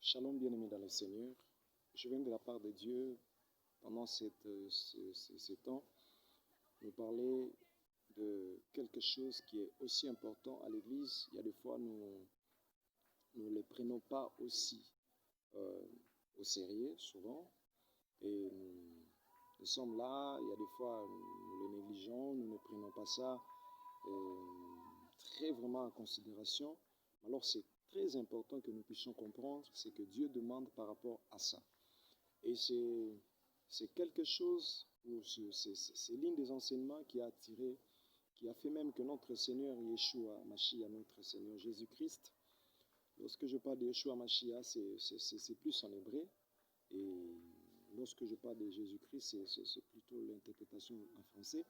Shalom bien-aimés dans le Seigneur. Je viens de la part de Dieu pendant ce temps nous parler de quelque chose qui est aussi important à l'Église. Il y a des fois nous ne le prenons pas aussi au sérieux souvent et nous sommes là, il y a des fois nous le négligeons, nous ne prenons pas ça très vraiment en considération. Alors c'est très important que nous puissions comprendre ce que Dieu demande par rapport à ça. Et c'est quelque chose, c'est l'une des enseignements qui a attiré, qui a fait même que notre Seigneur Yeshua Mashiach, notre Seigneur Jésus-Christ, lorsque je parle de Yeshua Mashiach, c'est plus en hébreu, et lorsque je parle de Jésus-Christ, c'est plutôt l'interprétation en français.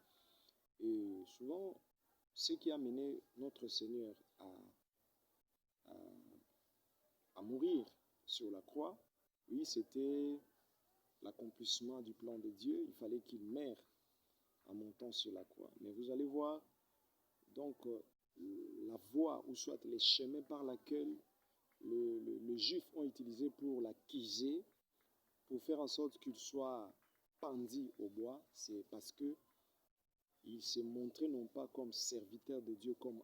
Et souvent, ce qui a mené notre Seigneur à mourir sur la croix, oui, c'était l'accomplissement du plan de Dieu. Il fallait qu'il meure en montant sur la croix. Mais vous allez voir, donc, la voie ou soit les chemins par lesquels les Juifs ont utilisé pour l'accuser, pour faire en sorte qu'il soit pendu au bois, c'est parce que il s'est montré non pas comme serviteur de Dieu, comme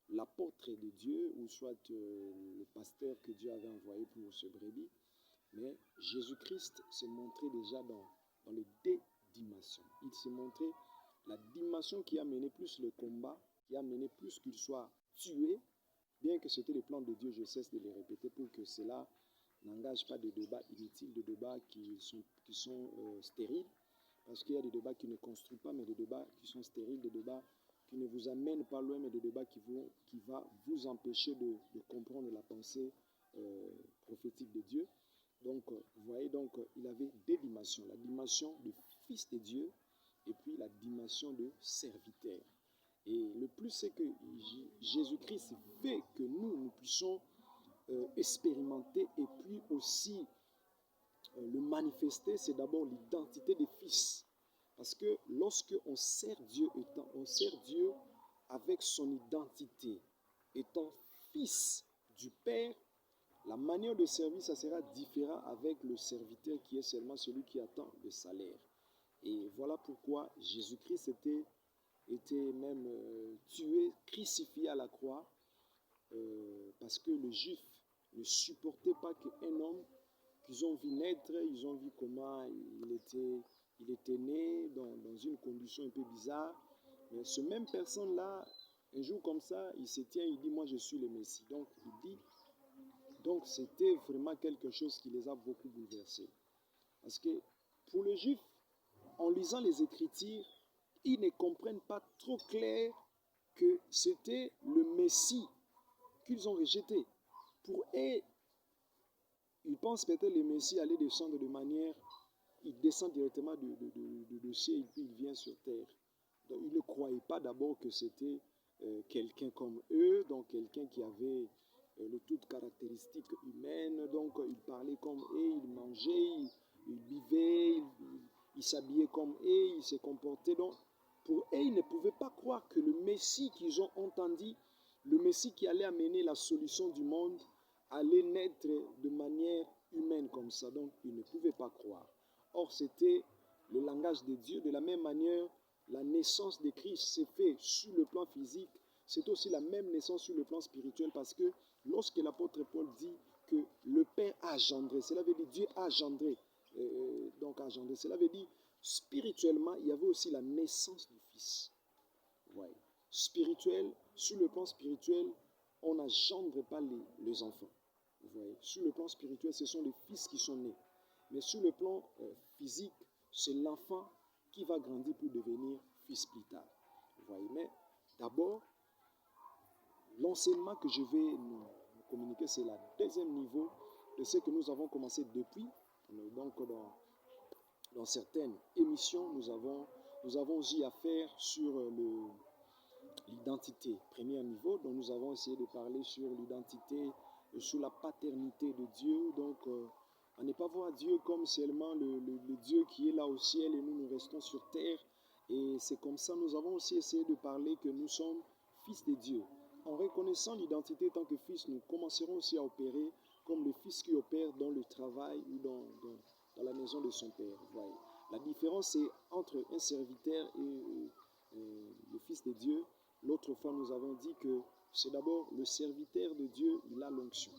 l'apôtre de Dieu, ou soit le pasteur que Dieu avait envoyé pour ce brebis, mais Jésus-Christ s'est montré déjà dans les deux dimensions. Il s'est montré la dimension qui a mené plus le combat, qui a mené plus qu'il soit tué, bien que c'était le plan de Dieu, je cesse de le répéter pour que cela n'engage pas de débats inutiles, de débats qui sont stériles, parce qu'il y a des débats qui ne construisent pas, mais des débats qui sont stériles, des débats qui ne vous amènent pas loin, mais des débats qui vont vous empêcher de comprendre la pensée prophétique de Dieu. Donc, vous voyez, donc, il avait deux dimensions. La dimension de fils de Dieu et puis la dimension de serviteur. Et le plus, c'est que Jésus-Christ veut que nous puissions expérimenter et puis aussi le manifester, c'est d'abord l'identité des fils. Parce que lorsque on sert Dieu, on sert Dieu avec son identité. Étant fils du Père, la manière de servir, ça sera différent avec le serviteur qui est seulement celui qui attend le salaire. Et voilà pourquoi Jésus-Christ était même tué, crucifié à la croix, parce que les Juifs ne supportaient pas qu'un homme qu'ils ont vu naître, ils ont vu comment il était né dans une condition un peu bizarre. Mais ce même personne-là, un jour comme ça, il se tient, il dit, moi je suis le Messie. Donc c'était vraiment quelque chose qui les a beaucoup bouleversés. Parce que pour les Juifs, en lisant les Écritures, ils ne comprennent pas trop clair que c'était le Messie qu'ils ont rejeté. Pour eux, ils pensent peut-être que le Messie allait descendre de manière, il descend directement de ciel et puis il vient sur terre. Donc ils ne croyaient pas d'abord que c'était quelqu'un comme eux, donc quelqu'un qui avait toutes caractéristiques humaines, donc il parlait comme eux, il mangeait, il vivait, il s'habillait comme eux, il se comportait. Donc pour eux, ils ne pouvaient pas croire que le Messie qu'ils ont entendu, le Messie qui allait amener la solution du monde, allait naître de manière humaine comme ça. Donc ils ne pouvaient pas croire. Or c'était le langage de Dieu. De la même manière, la naissance de Christ s'est faite sur le plan physique. C'est aussi la même naissance sur le plan spirituel, parce que lorsque l'apôtre Paul dit que le Père a engendré, cela veut dire Dieu a engendré. Donc engendré, cela veut dire spirituellement, il y avait aussi la naissance du Fils. Ouais. Spirituel, sur le plan spirituel, on n'engendre pas les enfants. Vous voyez, sur le plan spirituel, ce sont les fils qui sont nés. Mais sur le plan physique, c'est l'enfant qui va grandir pour devenir fils plus tard. Vous voyez, mais d'abord, l'enseignement que je vais nous communiquer, c'est le deuxième niveau de ce que nous avons commencé depuis. Donc, dans certaines émissions, nous avons eu à faire sur l'identité, premier niveau. Donc, nous avons essayé de parler sur l'identité, sur la paternité de Dieu. Donc, à ne pas voir Dieu comme seulement le Dieu qui est là au ciel et nous restons sur terre. Et c'est comme ça, nous avons aussi essayé de parler que nous sommes fils de Dieu. En reconnaissant l'identité en tant que fils, nous commencerons aussi à opérer comme le fils qui opère dans le travail ou dans la maison de son père. Voyez. La différence, c'est entre un serviteur et le fils de Dieu. L'autre fois, nous avons dit que c'est d'abord le serviteur de Dieu, il a l'onction.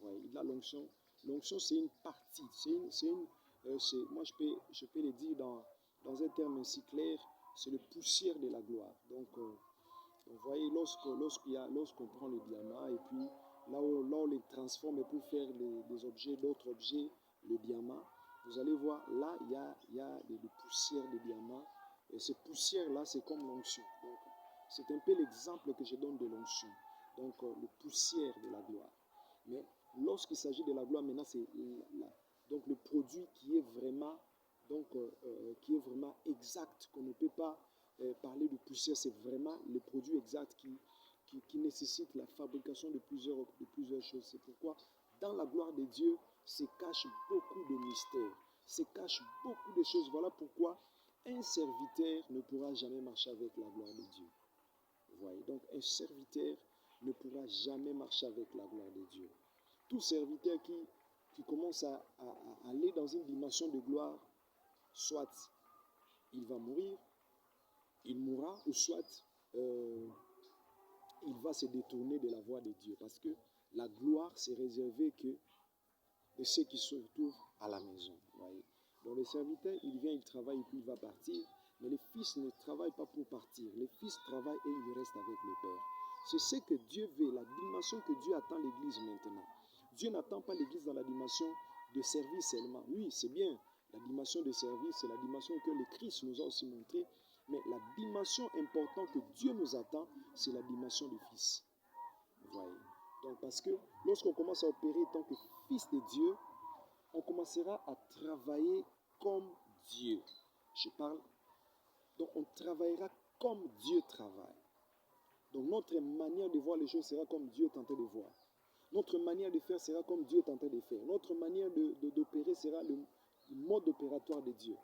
Il a l'onction. L'onction, c'est une partie. Moi, je peux le dire dans un terme ainsi clair, c'est le poussière de la gloire. Donc, vous voyez, lorsqu'on prend le diamant et puis là où on les transforme pour faire des objets, d'autres objets, le diamant, vous allez voir, là, il y a des poussières de diamant. Et ces poussières-là, c'est comme l'onction. Donc, c'est un peu l'exemple que je donne de l'onction. Donc, le poussière de la gloire. Mais lorsqu'il s'agit de la gloire, maintenant, c'est donc le produit qui est vraiment, exact, qu'on ne peut pas parler de poussière, c'est vraiment le produit exact qui nécessite la fabrication de plusieurs choses. C'est pourquoi, dans la gloire de Dieu, se cache beaucoup de mystères, se cache beaucoup de choses. Voilà pourquoi un serviteur ne pourra jamais marcher avec la gloire de Dieu. Vous voyez, donc un serviteur ne pourra jamais marcher avec la gloire de Dieu. Tout serviteur qui commence à aller dans une dimension de gloire, soit il va mourir, il mourra, ou soit il va se détourner de la voie de Dieu. Parce que la gloire, c'est réservé que de ceux qui se retrouvent à la maison. Voyez. Donc le serviteur, il vient, il travaille et puis il va partir. Mais le fils ne travaille pas pour partir. Le fils travaille et il reste avec le Père. C'est ce que Dieu veut, la dimension que Dieu attend l'Église maintenant. Dieu n'attend pas l'Église dans la dimension de service seulement. Oui, c'est bien. La dimension de service, c'est la dimension que le Christ nous a aussi montrée. Mais la dimension importante que Dieu nous attend, c'est la dimension du Fils. Vous voyez. Donc, parce que lorsqu'on commence à opérer en tant que Fils de Dieu, on commencera à travailler comme Dieu. Je parle. Donc, on travaillera comme Dieu travaille. Donc, notre manière de voir les choses sera comme Dieu est en train de voir. Notre manière de faire sera comme Dieu est en train de faire. Notre manière d'opérer sera le mode opératoire de Dieu.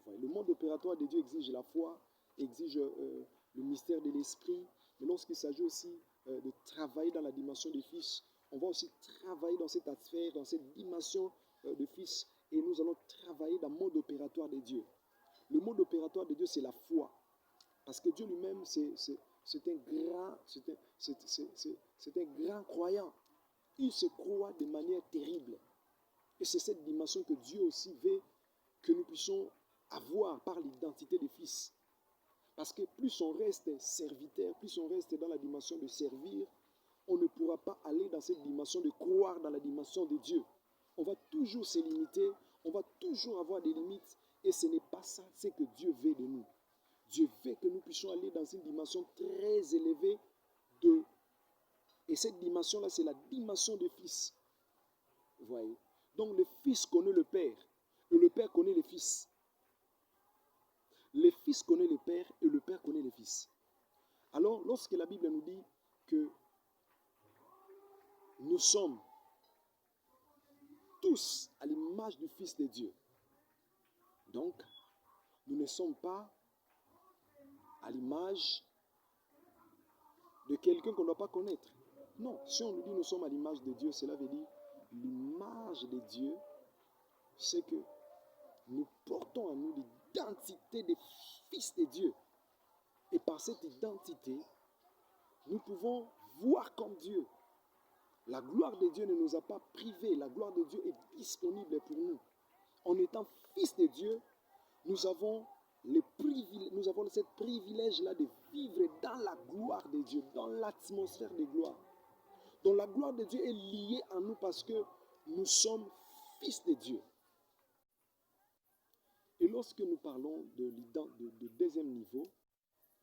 Le mode opératoire de Dieu exige la foi, exige le mystère de l'esprit. Mais lorsqu'il s'agit aussi de travailler dans la dimension du Fils, on va aussi travailler dans cette sphère, dans cette dimension de Fils. Et nous allons travailler dans le mode opératoire de Dieu. Le mode opératoire de Dieu, c'est la foi. Parce que Dieu lui-même, c'est un grand croyant. Il se croit de manière terrible. Et c'est cette dimension que Dieu aussi veut que nous puissions avoir par l'identité des fils. Parce que plus on reste serviteur, plus on reste dans la dimension de servir, on ne pourra pas aller dans cette dimension de croire dans la dimension de Dieu. On va toujours se limiter, on va toujours avoir des limites, et ce n'est pas ça ce que Dieu veut de nous. Dieu veut que nous puissions aller dans une dimension très élevée et cette dimension-là, c'est la dimension du Fils. Vous voyez? Donc le Fils connaît le Père et le Père connaît le Fils. Le Fils connaît le Père et le Père connaît le Fils. Alors, lorsque la Bible nous dit que nous sommes tous à l'image du Fils de Dieu, donc nous ne sommes pas à l'image de quelqu'un qu'on ne doit pas connaître. Non, si on nous dit nous sommes à l'image de Dieu, cela veut dire l'image de Dieu, c'est que nous portons en nous l'identité des fils de Dieu. Et par cette identité, nous pouvons voir comme Dieu. La gloire de Dieu ne nous a pas privés. La gloire de Dieu est disponible pour nous. En étant fils de Dieu, nous avons ce privilège-là de vivre dans la gloire de Dieu, dans l'atmosphère de gloire. Donc la gloire de Dieu est liée à nous parce que nous sommes fils de Dieu. Et lorsque nous parlons de deuxième niveau,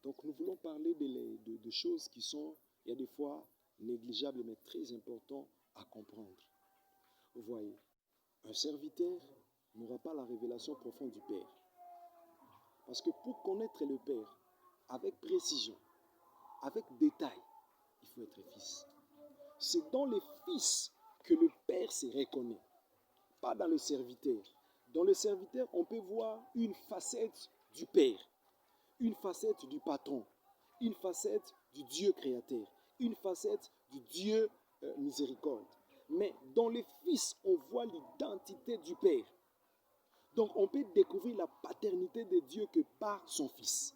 donc nous voulons parler de choses qui sont, il y a des fois, négligeables mais très importantes à comprendre. Vous voyez, un serviteur n'aura pas la révélation profonde du Père. Parce que pour connaître le Père avec précision, avec détail, il faut être fils. C'est dans le Fils que le Père se reconnaît, pas dans le serviteur. Dans le serviteur, on peut voir une facette du Père, une facette du patron, une facette du Dieu créateur, une facette du Dieu miséricorde. Mais dans le Fils, on voit l'identité du Père. Donc on peut découvrir la paternité de Dieu que par son Fils.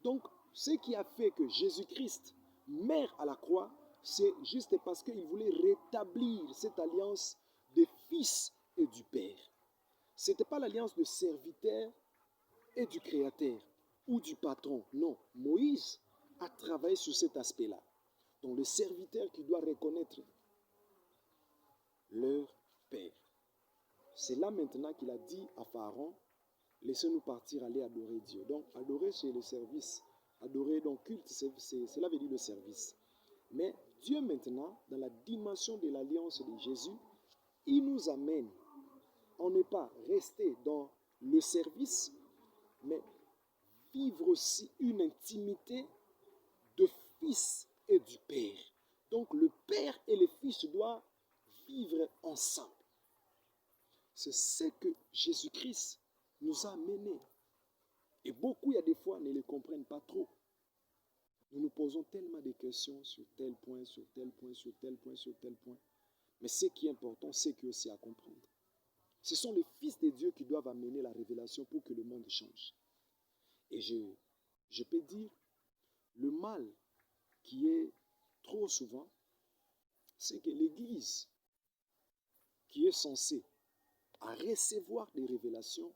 Donc ce qui a fait que Jésus-Christ meurt à la croix, c'est juste parce qu'il voulait rétablir cette alliance de Fils et du Père. Ce n'était pas l'alliance de serviteur et du Créateur ou du patron. Non, Moïse a travaillé sur cet aspect-là. Donc le serviteur qui doit reconnaître leur Père. C'est là maintenant qu'il a dit à Pharaon, laissez-nous partir, aller adorer Dieu. Donc adorer, c'est le service. Adorer, donc culte, cela veut dire le service. Mais Dieu maintenant, dans la dimension de l'alliance de Jésus, il nous amène, on n'est pas resté dans le service, mais vivre aussi une intimité de Fils et du Père. Donc le Père et le Fils doivent vivre ensemble. C'est ce que Jésus-Christ nous a amené. Et beaucoup, il y a des fois, ne le comprennent pas trop. Nous nous posons tellement de questions sur tel point, sur tel point, sur tel point, sur tel point. Mais ce qui est important, c'est que c'est à comprendre. Ce sont les fils de Dieu qui doivent amener la révélation pour que le monde change. Et je peux dire, le mal qui est trop souvent, c'est que l'Église qui est censée recevoir des révélations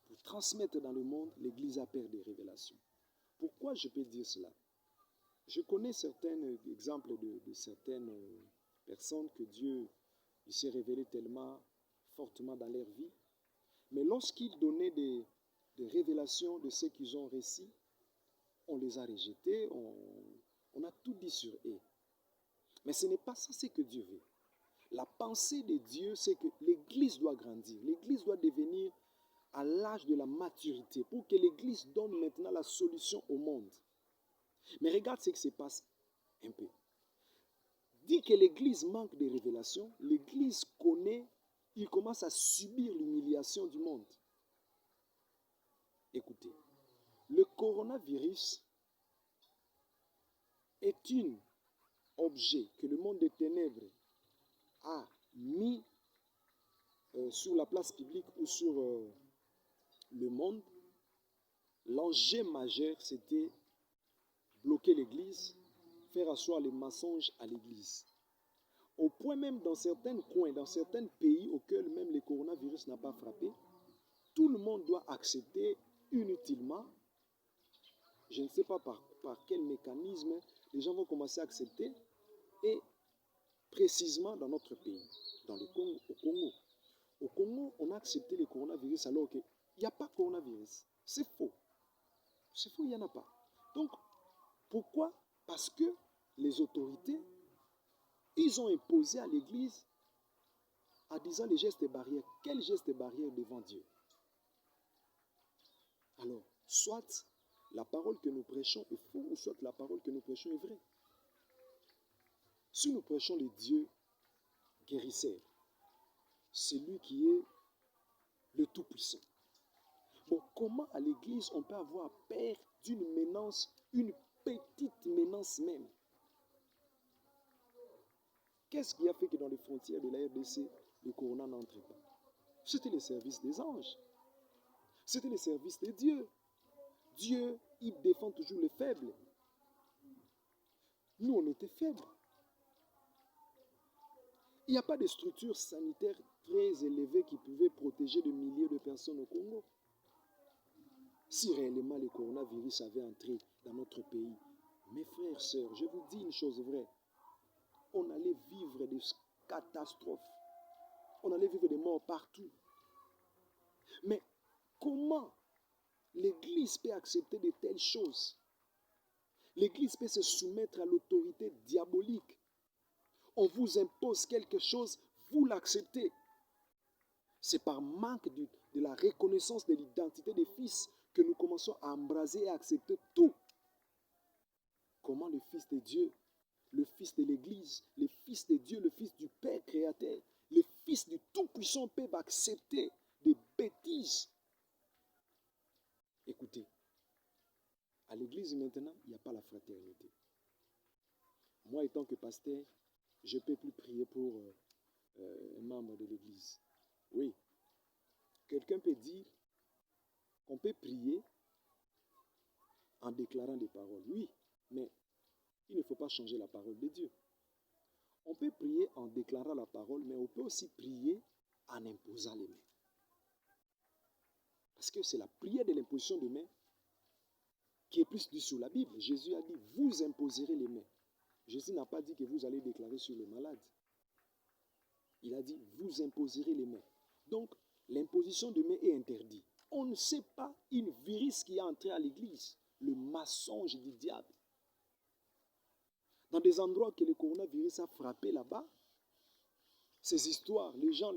pour transmettre dans le monde, l'Église a peur des révélations. Pourquoi je peux dire cela? Je connais certains exemples de certaines personnes que Dieu s'est révélé tellement fortement dans leur vie. Mais lorsqu'ils donnaient des révélations de ce qu'ils ont reçu, on les a rejetés, on a tout dit sur eux. Mais ce n'est pas ça ce que Dieu veut. La pensée de Dieu, c'est que l'Église doit grandir. L'Église doit devenir à l'âge de la maturité pour que l'Église donne maintenant la solution au monde. Mais regarde ce qui se passe un peu. Dit que l'Église manque de révélation, l'Église connaît, il commence à subir l'humiliation du monde. Écoutez, le coronavirus est un objet que le monde des ténèbres a mis sur la place publique ou sur le monde. L'enjeu majeur, c'était bloquer l'Église, faire asseoir les mensonges à l'Église. Au point même dans certains coins, dans certains pays auxquels même le coronavirus n'a pas frappé, tout le monde doit accepter inutilement, je ne sais pas par quel mécanisme, les gens vont commencer à accepter, et précisément dans notre pays, dans le Congo, au Congo. Au Congo, on a accepté le coronavirus alors qu'il n'y a pas de coronavirus. C'est faux. C'est faux, il n'y en a pas. Donc, pourquoi? Parce que les autorités, ils ont imposé à l'Église en disant les gestes barrières. Quels gestes barrières devant Dieu? Alors, soit la parole que nous prêchons est fausse, ou soit la parole que nous prêchons est vraie. Si nous prêchons le Dieu guérisseur, c'est lui qui est le Tout-Puissant. Bon, comment à l'Église on peut avoir peur d'une menace, une petite menace même? Qu'est-ce qui a fait que dans les frontières de la RDC, le corona n'entrait pas? C'était le service des anges. C'était le service de Dieu. Dieu, il défend toujours les faibles. Nous, on était faibles. Il n'y a pas de structure sanitaire très élevée qui pouvait protéger des milliers de personnes au Congo. Si réellement le coronavirus avait entré dans notre pays, mes frères, sœurs, je vous dis une chose vraie, on allait vivre des catastrophes. On allait vivre des morts partout. Mais comment l'Église peut accepter de telles choses? L'Église peut se soumettre à l'autorité diabolique. On vous impose quelque chose, vous l'acceptez. C'est par manque de la reconnaissance de l'identité des fils que nous commençons à embraser et à accepter tout. Comment le Fils de Dieu, le Fils de l'Église, le Fils de Dieu, le Fils du Père créateur, le Fils du Tout-Puissant peuvent accepter des bêtises? Écoutez, à l'Église maintenant, il n'y a pas la fraternité. Moi, étant que pasteur, je ne peux plus prier pour un membre de l'église. Oui. Quelqu'un peut dire qu'on peut prier en déclarant des paroles. Oui, mais il ne faut pas changer la parole de Dieu. On peut prier en déclarant la parole, mais on peut aussi prier en imposant les mains. Parce que c'est la prière de l'imposition de mains qui est plus dit sur la Bible. Jésus a dit, vous imposerez les mains. Jésus n'a pas dit que vous allez déclarer sur les malades. Il a dit, vous imposerez les mains. Donc, l'imposition de mains est interdite. On ne sait pas une virus qui est entrée à l'église, le mensonge du diable. Dans des endroits que le coronavirus a frappé là-bas, ces histoires, les gens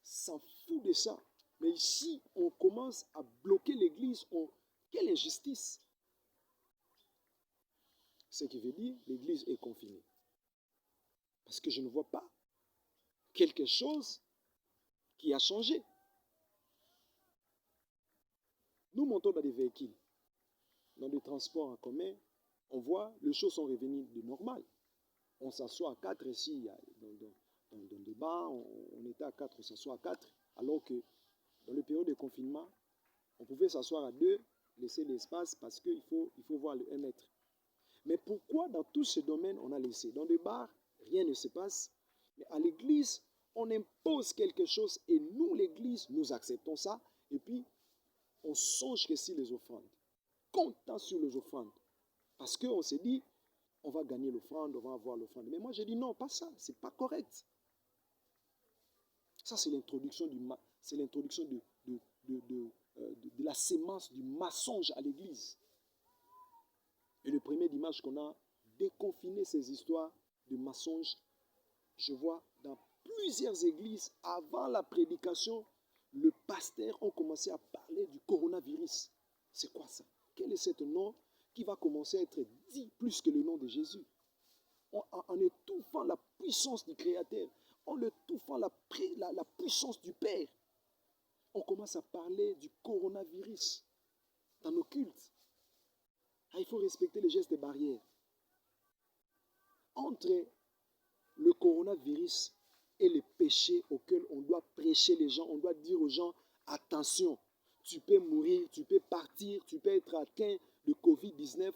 s'en foutent de ça. Mais ici, on commence à bloquer l'église. Quelle injustice! Ce qui veut dire l'église est confinée. Parce que je ne vois pas quelque chose qui a changé. Nous montons dans des véhicules, dans des transports en commun, on voit les choses sont revenues de normal. On s'assoit à 4 ici, dans le banc, on était à 4, on s'assoit à 4, alors que dans le période de confinement, on pouvait s'asseoir à 2, laisser l'espace parce qu'il faut voir le 1 mètre. Mais pourquoi dans tous ces domaines on a laissé? Dans les bars, rien ne se passe. Mais à l'église, on impose quelque chose et nous, l'église, nous acceptons ça. Et puis, on songe que si les offrandes, comptant sur les offrandes. Parce qu'on s'est dit, on va gagner l'offrande, on va avoir l'offrande. Mais moi, j'ai dit non, pas ça, c'est pas correct. Ça, c'est l'introduction de la sémence du mensonge à l'église. Et le premier dimanche qu'on a déconfiné ces histoires de mensonges, je vois dans plusieurs églises, avant la prédication, le pasteur a commencé à parler du coronavirus. C'est quoi ça? Quel est ce nom qui va commencer à être dit plus que le nom de Jésus? En étouffant la puissance du Créateur, en étouffant la puissance du Père, on commence à parler du coronavirus dans nos cultes. Ah, il faut respecter les gestes barrières. Entre le coronavirus et les péchés auxquels on doit prêcher les gens, on doit dire aux gens, attention, tu peux mourir, tu peux partir, tu peux être atteint de Covid-19,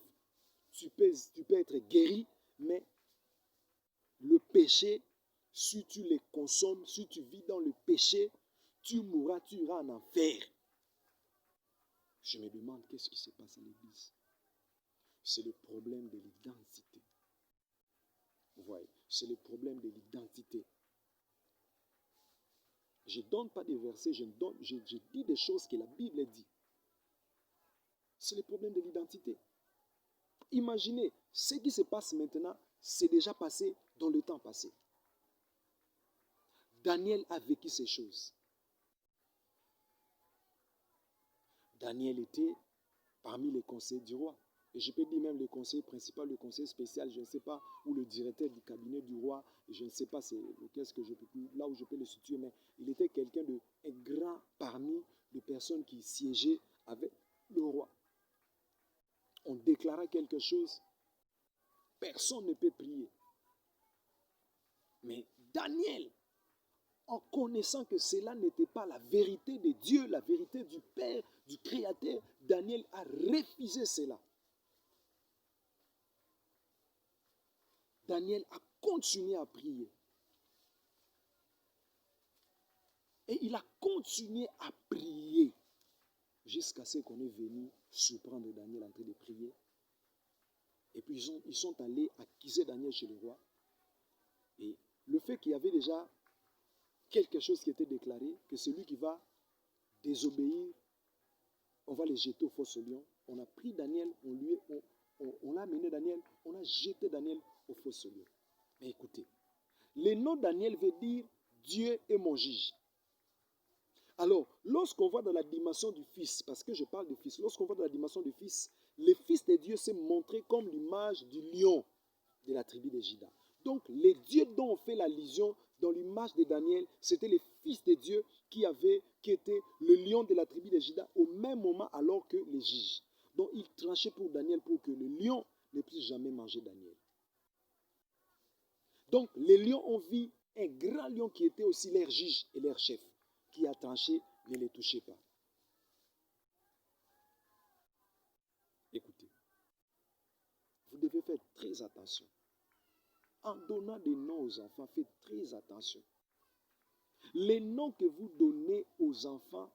tu peux être guéri, mais le péché, si tu les consommes, si tu vis dans le péché, tu mourras, tu iras en enfer. Je me demande qu'est-ce qui se passe à l'église. C'est le problème de l'identité. Vous voyez, c'est le problème de l'identité. Je ne donne pas des versets, je dis des choses que la Bible dit. C'est le problème de l'identité. Imaginez, ce qui se passe maintenant, c'est déjà passé dans le temps passé. Daniel a vécu ces choses. Daniel était parmi les conseillers du roi. Et je peux dire même le conseiller principal, le conseiller spécial, je ne sais pas, ou le directeur du cabinet du roi, je ne sais pas là où je peux le situer, mais il était quelqu'un de grand parmi les personnes qui siégeaient avec le roi. On déclara quelque chose, personne ne peut prier. Mais Daniel, en connaissant que cela n'était pas la vérité de Dieu, la vérité du Père, du Créateur, Daniel a refusé cela. Daniel a continué à prier. Et il a continué à prier jusqu'à ce qu'on est venu surprendre Daniel en train de prier. Et puis ils sont allés accuser Daniel chez le roi. Et le fait qu'il y avait déjà quelque chose qui était déclaré, que celui qui va désobéir, on va les jeter au fosse au lion. On a pris Daniel, on l'a amené Daniel, on a jeté Daniel au fosse au lion. Mais écoutez, le nom Daniel veut dire Dieu est mon juge. Alors, lorsqu'on va dans la dimension du Fils, parce que je parle du Fils, lorsqu'on va dans la dimension du Fils, le Fils de Dieu s'est montré comme l'image du lion de la tribu de Juda. Donc, les dieux dont on fait l'allusion dans l'image de Daniel, c'était le Fils de Dieu qui était le lion de la tribu de Juda au même moment alors que les juges. Donc, il tranchait pour Daniel pour que le lion ne puisse jamais manger Daniel. Donc, les lions ont vu un grand lion qui était aussi leur juge et leur chef, qui a tranché, ne les touchez pas. Écoutez, vous devez faire très attention. En donnant des noms aux enfants, faites très attention. Les noms que vous donnez aux enfants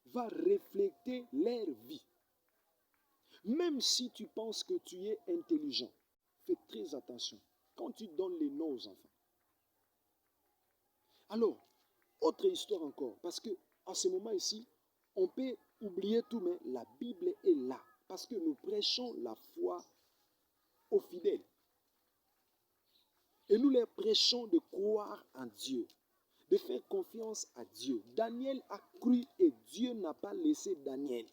vont refléter leur vie. Même si tu penses que tu es intelligent, fais très attention quand tu donnes les noms aux enfants. Alors, autre histoire encore, parce que en ce moment ici, on peut oublier tout, mais la Bible est là, parce que nous prêchons la foi aux fidèles. Et nous leur prêchons de croire en Dieu, de faire confiance à Dieu. Daniel a cru et Dieu n'a pas laissé Daniel.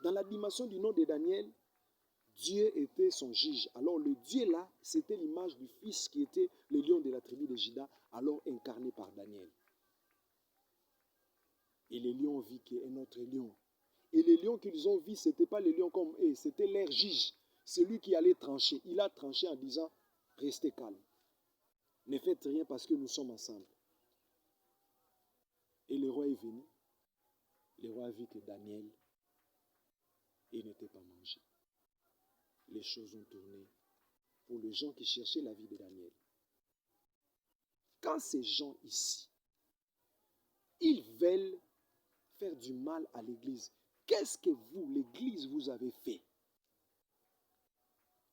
Dans la dimension du nom de Daniel, Dieu était son juge. Alors le Dieu là, c'était l'image du fils qui était le lion de la tribu de Juda, alors incarné par Daniel. Et les lions ont vu qu'un autre lion. Et les lions qu'ils ont vus, ce n'était pas les lions comme eux, c'était leur juge. Celui qui allait trancher. Il a tranché en disant, restez calme. Ne faites rien parce que nous sommes ensemble. Et le roi est venu. Le roi a vu que Daniel, il n'était pas mangé. Les choses ont tourné pour les gens qui cherchaient la vie de Daniel. Quand ces gens ici, ils veulent faire du mal à l'église, qu'est-ce que vous, l'église, vous avez fait?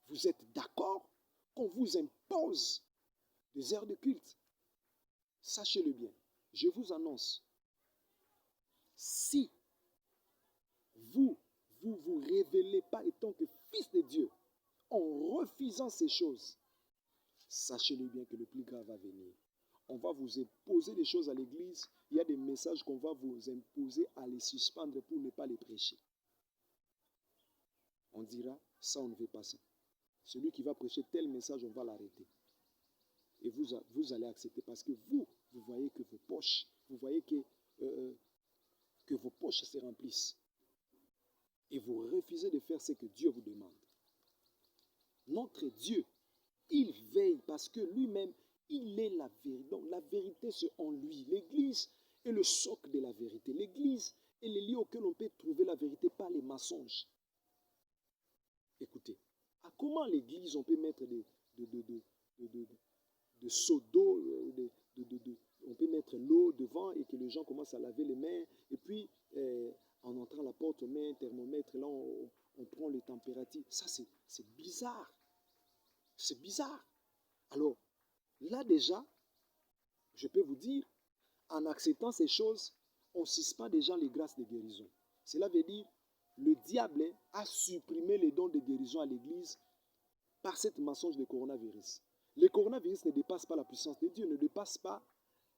Vous êtes d'accord qu'on vous impose des heures de culte? Sachez-le bien, je vous annonce, si vous vous révélez pas étant que fils de Dieu, en refusant ces choses, sachez-le bien que le plus grave va venir. On va vous imposer des choses à l'église. Il y a des messages qu'on va vous imposer à les suspendre pour ne pas les prêcher. On dira, ça on ne veut pas ça. Celui qui va prêcher tel message, on va l'arrêter. Et vous allez accepter parce que vous voyez que vos poches, vous voyez que vos poches se remplissent. Et vous refusez de faire ce que Dieu vous demande. Notre Dieu, il veille parce que lui-même, il est la vérité. Donc la vérité, c'est en lui. L'Église est le socle de la vérité. L'Église est le lieu auquel on peut trouver la vérité, pas les mensonges. Écoutez, à comment l'Église, on peut mettre des seaux d'eau, on peut mettre l'eau devant et que les gens commencent à laver les mains. Et puis, en entrant à la porte, on met un thermomètre, là, on prend les températures. Ça, c'est bizarre. C'est bizarre. Alors, là déjà, je peux vous dire, en acceptant ces choses, on suspend déjà les grâces de guérison. Cela veut dire, le diable a supprimé les dons de guérison à l'église par cette mensonge de coronavirus. Le coronavirus ne dépasse pas la puissance de Dieu, ne dépasse pas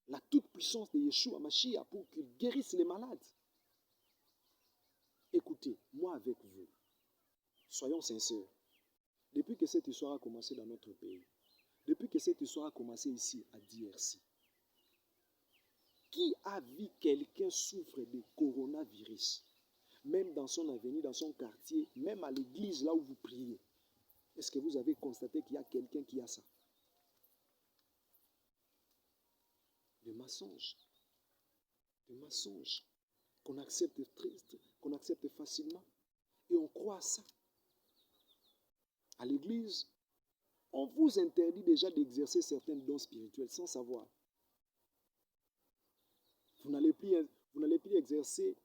la toute-puissance de Yeshua Mashiach pour qu'il guérisse les malades. Écoutez, moi avec vous, soyons sincères. Depuis que cette histoire a commencé dans notre pays, depuis que cette histoire a commencé ici à DRC, qui a vu quelqu'un souffre de coronavirus, même dans son avenir, dans son quartier, même à l'église là où vous priez? Est-ce que vous avez constaté qu'il y a quelqu'un qui a ça? De mensonges. De mensonges qu'on accepte triste, qu'on accepte facilement. Et on croit à ça. À l'église, on vous interdit déjà d'exercer certains dons spirituels sans savoir. Vous n'allez plus exercer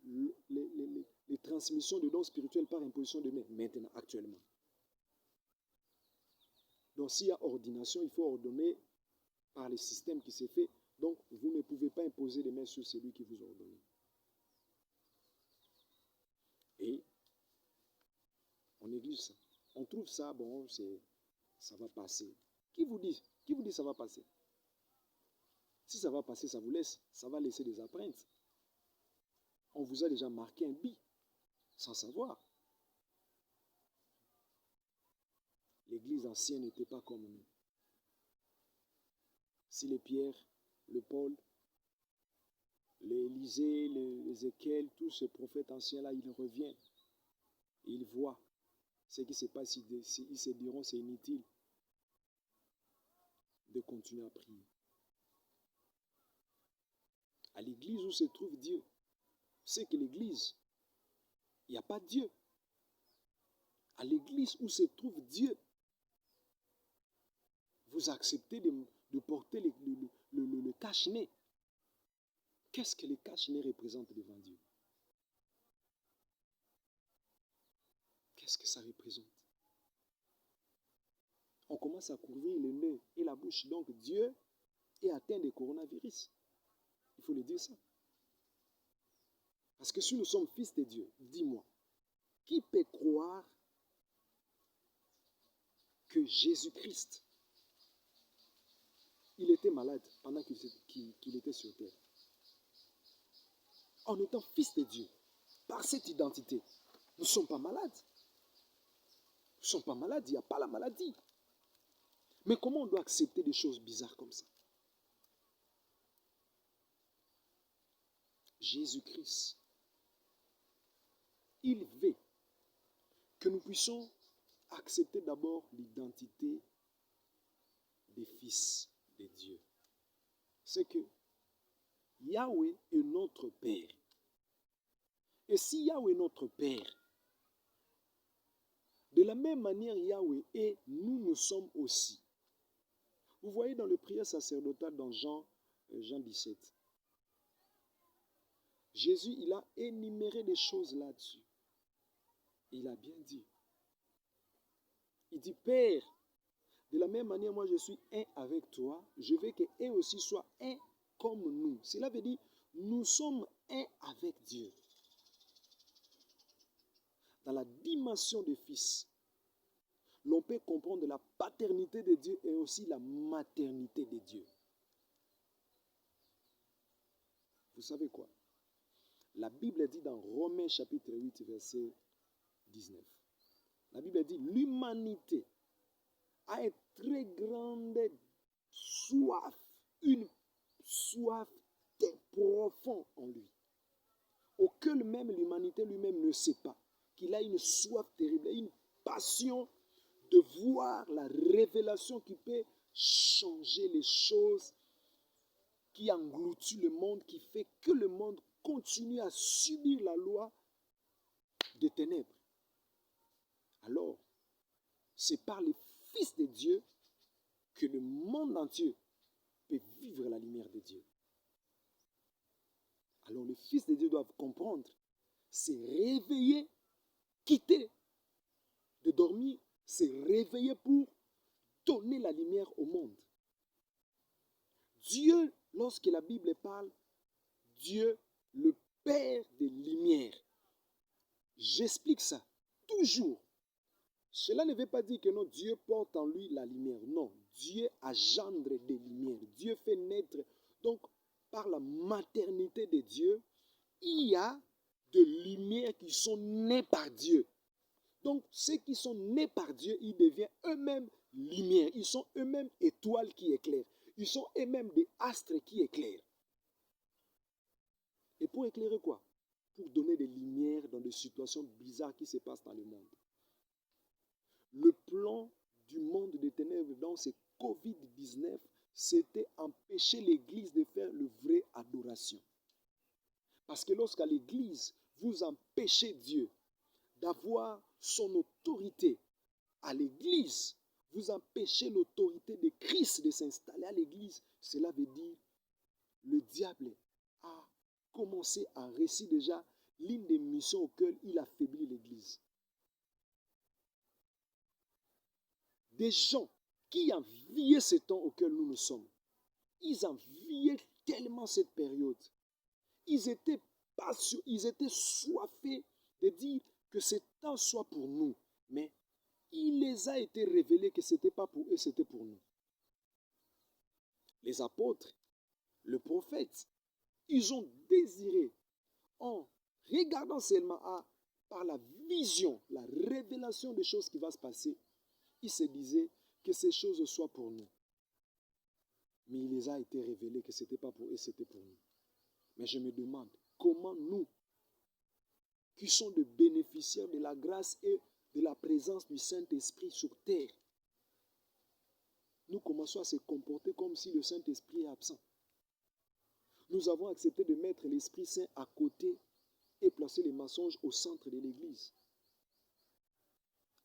les transmissions de dons spirituels par imposition de main, maintenant, actuellement. Donc, s'il y a ordination, il faut ordonner par les systèmes qui s'est fait. Donc, vous ne pouvez pas imposer les mains sur celui qui vous ordonne. Et on néglige ça. On trouve ça, bon, ça va passer. Qui vous dit ça va passer? Si ça va passer, ça vous laisse, ça va laisser des empreintes. On vous a déjà marqué un bi, sans savoir. L'église ancienne n'était pas comme nous. Si les Pierre, le Paul, les Élisée, les Ézéchiel, tous ces prophètes anciens-là, ils reviennent. Et ils voient ce qui se passe, ils se diront c'est inutile. de continuer à prier. À l'église où se trouve Dieu, c'est que l'église, il n'y a pas Dieu. À l'église où se trouve Dieu, vous acceptez de porter le cache-nez. Qu'est-ce que le cache-nez représente devant Dieu? Qu'est-ce que ça représente? On commence à couvrir le nez et la bouche. Donc Dieu est atteint de coronavirus. Il faut le dire ça. Parce que si nous sommes fils de Dieu, dis-moi, qui peut croire que Jésus-Christ, il était malade pendant qu'il était sur terre? En étant fils de Dieu, par cette identité, nous ne sommes pas malades. Nous ne sommes pas malades, il n'y a pas la maladie. Mais comment on doit accepter des choses bizarres comme ça? Jésus-Christ, il veut que nous puissions accepter d'abord l'identité des fils de Dieu. C'est que Yahweh est notre Père. Et si Yahweh est notre Père, de la même manière Yahweh est, nous sommes aussi. Vous voyez dans le prière sacerdotale dans Jean 17, Jésus, il a énuméré des choses là-dessus. Il a bien dit. Il dit, Père, de la même manière, moi je suis un avec toi, je veux qu'eux aussi soient un comme nous. Cela veut dire, nous sommes un avec Dieu. Dans la dimension des fils, l'on peut comprendre la paternité de Dieu et aussi la maternité de Dieu. Vous savez quoi? La Bible dit dans Romains chapitre 8, verset 19. La Bible dit, l'humanité a une très grande soif, une soif très profonde en lui, auquel même l'humanité lui-même ne sait pas, qu'il a une soif terrible, une passion de voir la révélation qui peut changer les choses, qui engloutit le monde, qui fait que le monde continue à subir la loi des ténèbres. Alors, c'est par les fils de Dieu que le monde entier peut vivre la lumière de Dieu. Alors, les fils de Dieu doivent comprendre, c'est réveiller, quitter de dormir, c'est réveiller pour donner la lumière au monde. Dieu, lorsque la Bible parle, Dieu, le Père des lumières. J'explique ça toujours. Cela ne veut pas dire que non, Dieu porte en lui la lumière. Non, Dieu engendre des lumières. Dieu fait naître. Donc, par la maternité de Dieu, il y a de lumières qui sont nées par Dieu. Donc, ceux qui sont nés par Dieu, ils deviennent eux-mêmes lumière. Ils sont eux-mêmes étoiles qui éclairent. Ils sont eux-mêmes des astres qui éclairent. Et pour éclairer quoi? Pour donner des lumières dans des situations bizarres qui se passent dans le monde. Le plan du monde des ténèbres dans ce Covid-19, c'était empêcher l'Église de faire le vrai adoration. Parce que lorsqu'à l'Église, vous empêchez Dieu d'avoir son autorité à l'Église, vous empêchez l'autorité de Christ de s'installer à l'Église, cela veut dire le diable a commencé à réussir déjà l'une des missions auxquelles il affaiblit l'Église. Des gens qui enviaient ce temps auquel nous sommes, ils enviaient tellement cette période. Ils étaient passionnés, ils étaient soifés de dire que ce temps soit pour nous. Mais il les a été révélé que ce n'était pas pour eux, c'était pour nous. Les apôtres, le prophète, ils ont désiré, en regardant seulement par la vision, la révélation des choses qui vont se passer, ils se disaient que ces choses soient pour nous. Mais il les a été révélé que ce n'était pas pour eux, c'était pour nous. Mais je me demande, comment nous, qui sommes des bénéficiaires de la grâce et de la présence du Saint-Esprit sur terre, nous commençons à se comporter comme si le Saint-Esprit est absent. Nous avons accepté de mettre l'Esprit Saint à côté et placer les mensonges au centre de l'Église.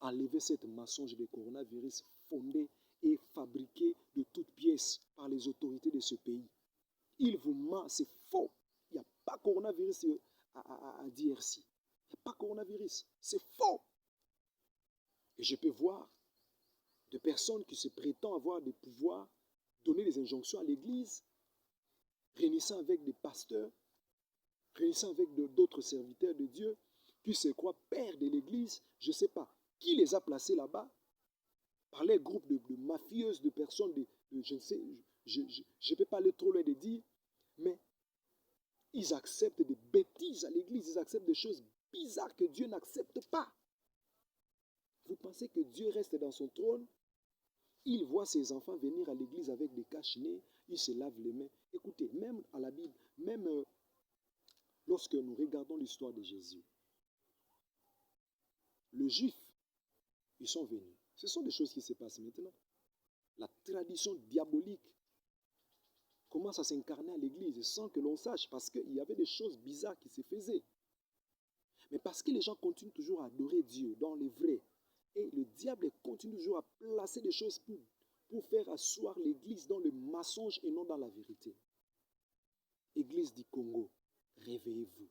Enlever cette mensonge de coronavirus fondé et fabriqué de toutes pièces par les autorités de ce pays. Il vous ment, c'est faux. Il n'y a pas de coronavirus à DRC. Il n'y a pas de coronavirus. C'est faux. Et je peux voir de personnes qui se prétendent avoir des pouvoirs, donner des injonctions à l'Église, réunissant avec des pasteurs, réunissant avec d'autres serviteurs de Dieu, qui se croient pères de l'Église, je ne sais pas. Qui les a placés là-bas? Par les groupes de mafieuses, de personnes, je ne sais, je ne peux pas aller trop loin de dire, mais ils acceptent des bêtises à l'église, ils acceptent des choses bizarres que Dieu n'accepte pas. Vous pensez que Dieu reste dans son trône? Il voit ses enfants venir à l'église avec des cache-nez, il se lave les mains. Écoutez, même à la Bible, même lorsque nous regardons l'histoire de Jésus, les Juifs, ils sont venus. Ce sont des choses qui se passent maintenant. La tradition diabolique commence à s'incarner à l'église sans que l'on sache, parce qu'il y avait des choses bizarres qui se faisaient. Mais parce que les gens continuent toujours à adorer Dieu dans le vrai, et le diable continue toujours à placer des choses pour faire asseoir l'église dans le mensonge et non dans la vérité. Église du Congo, réveillez-vous.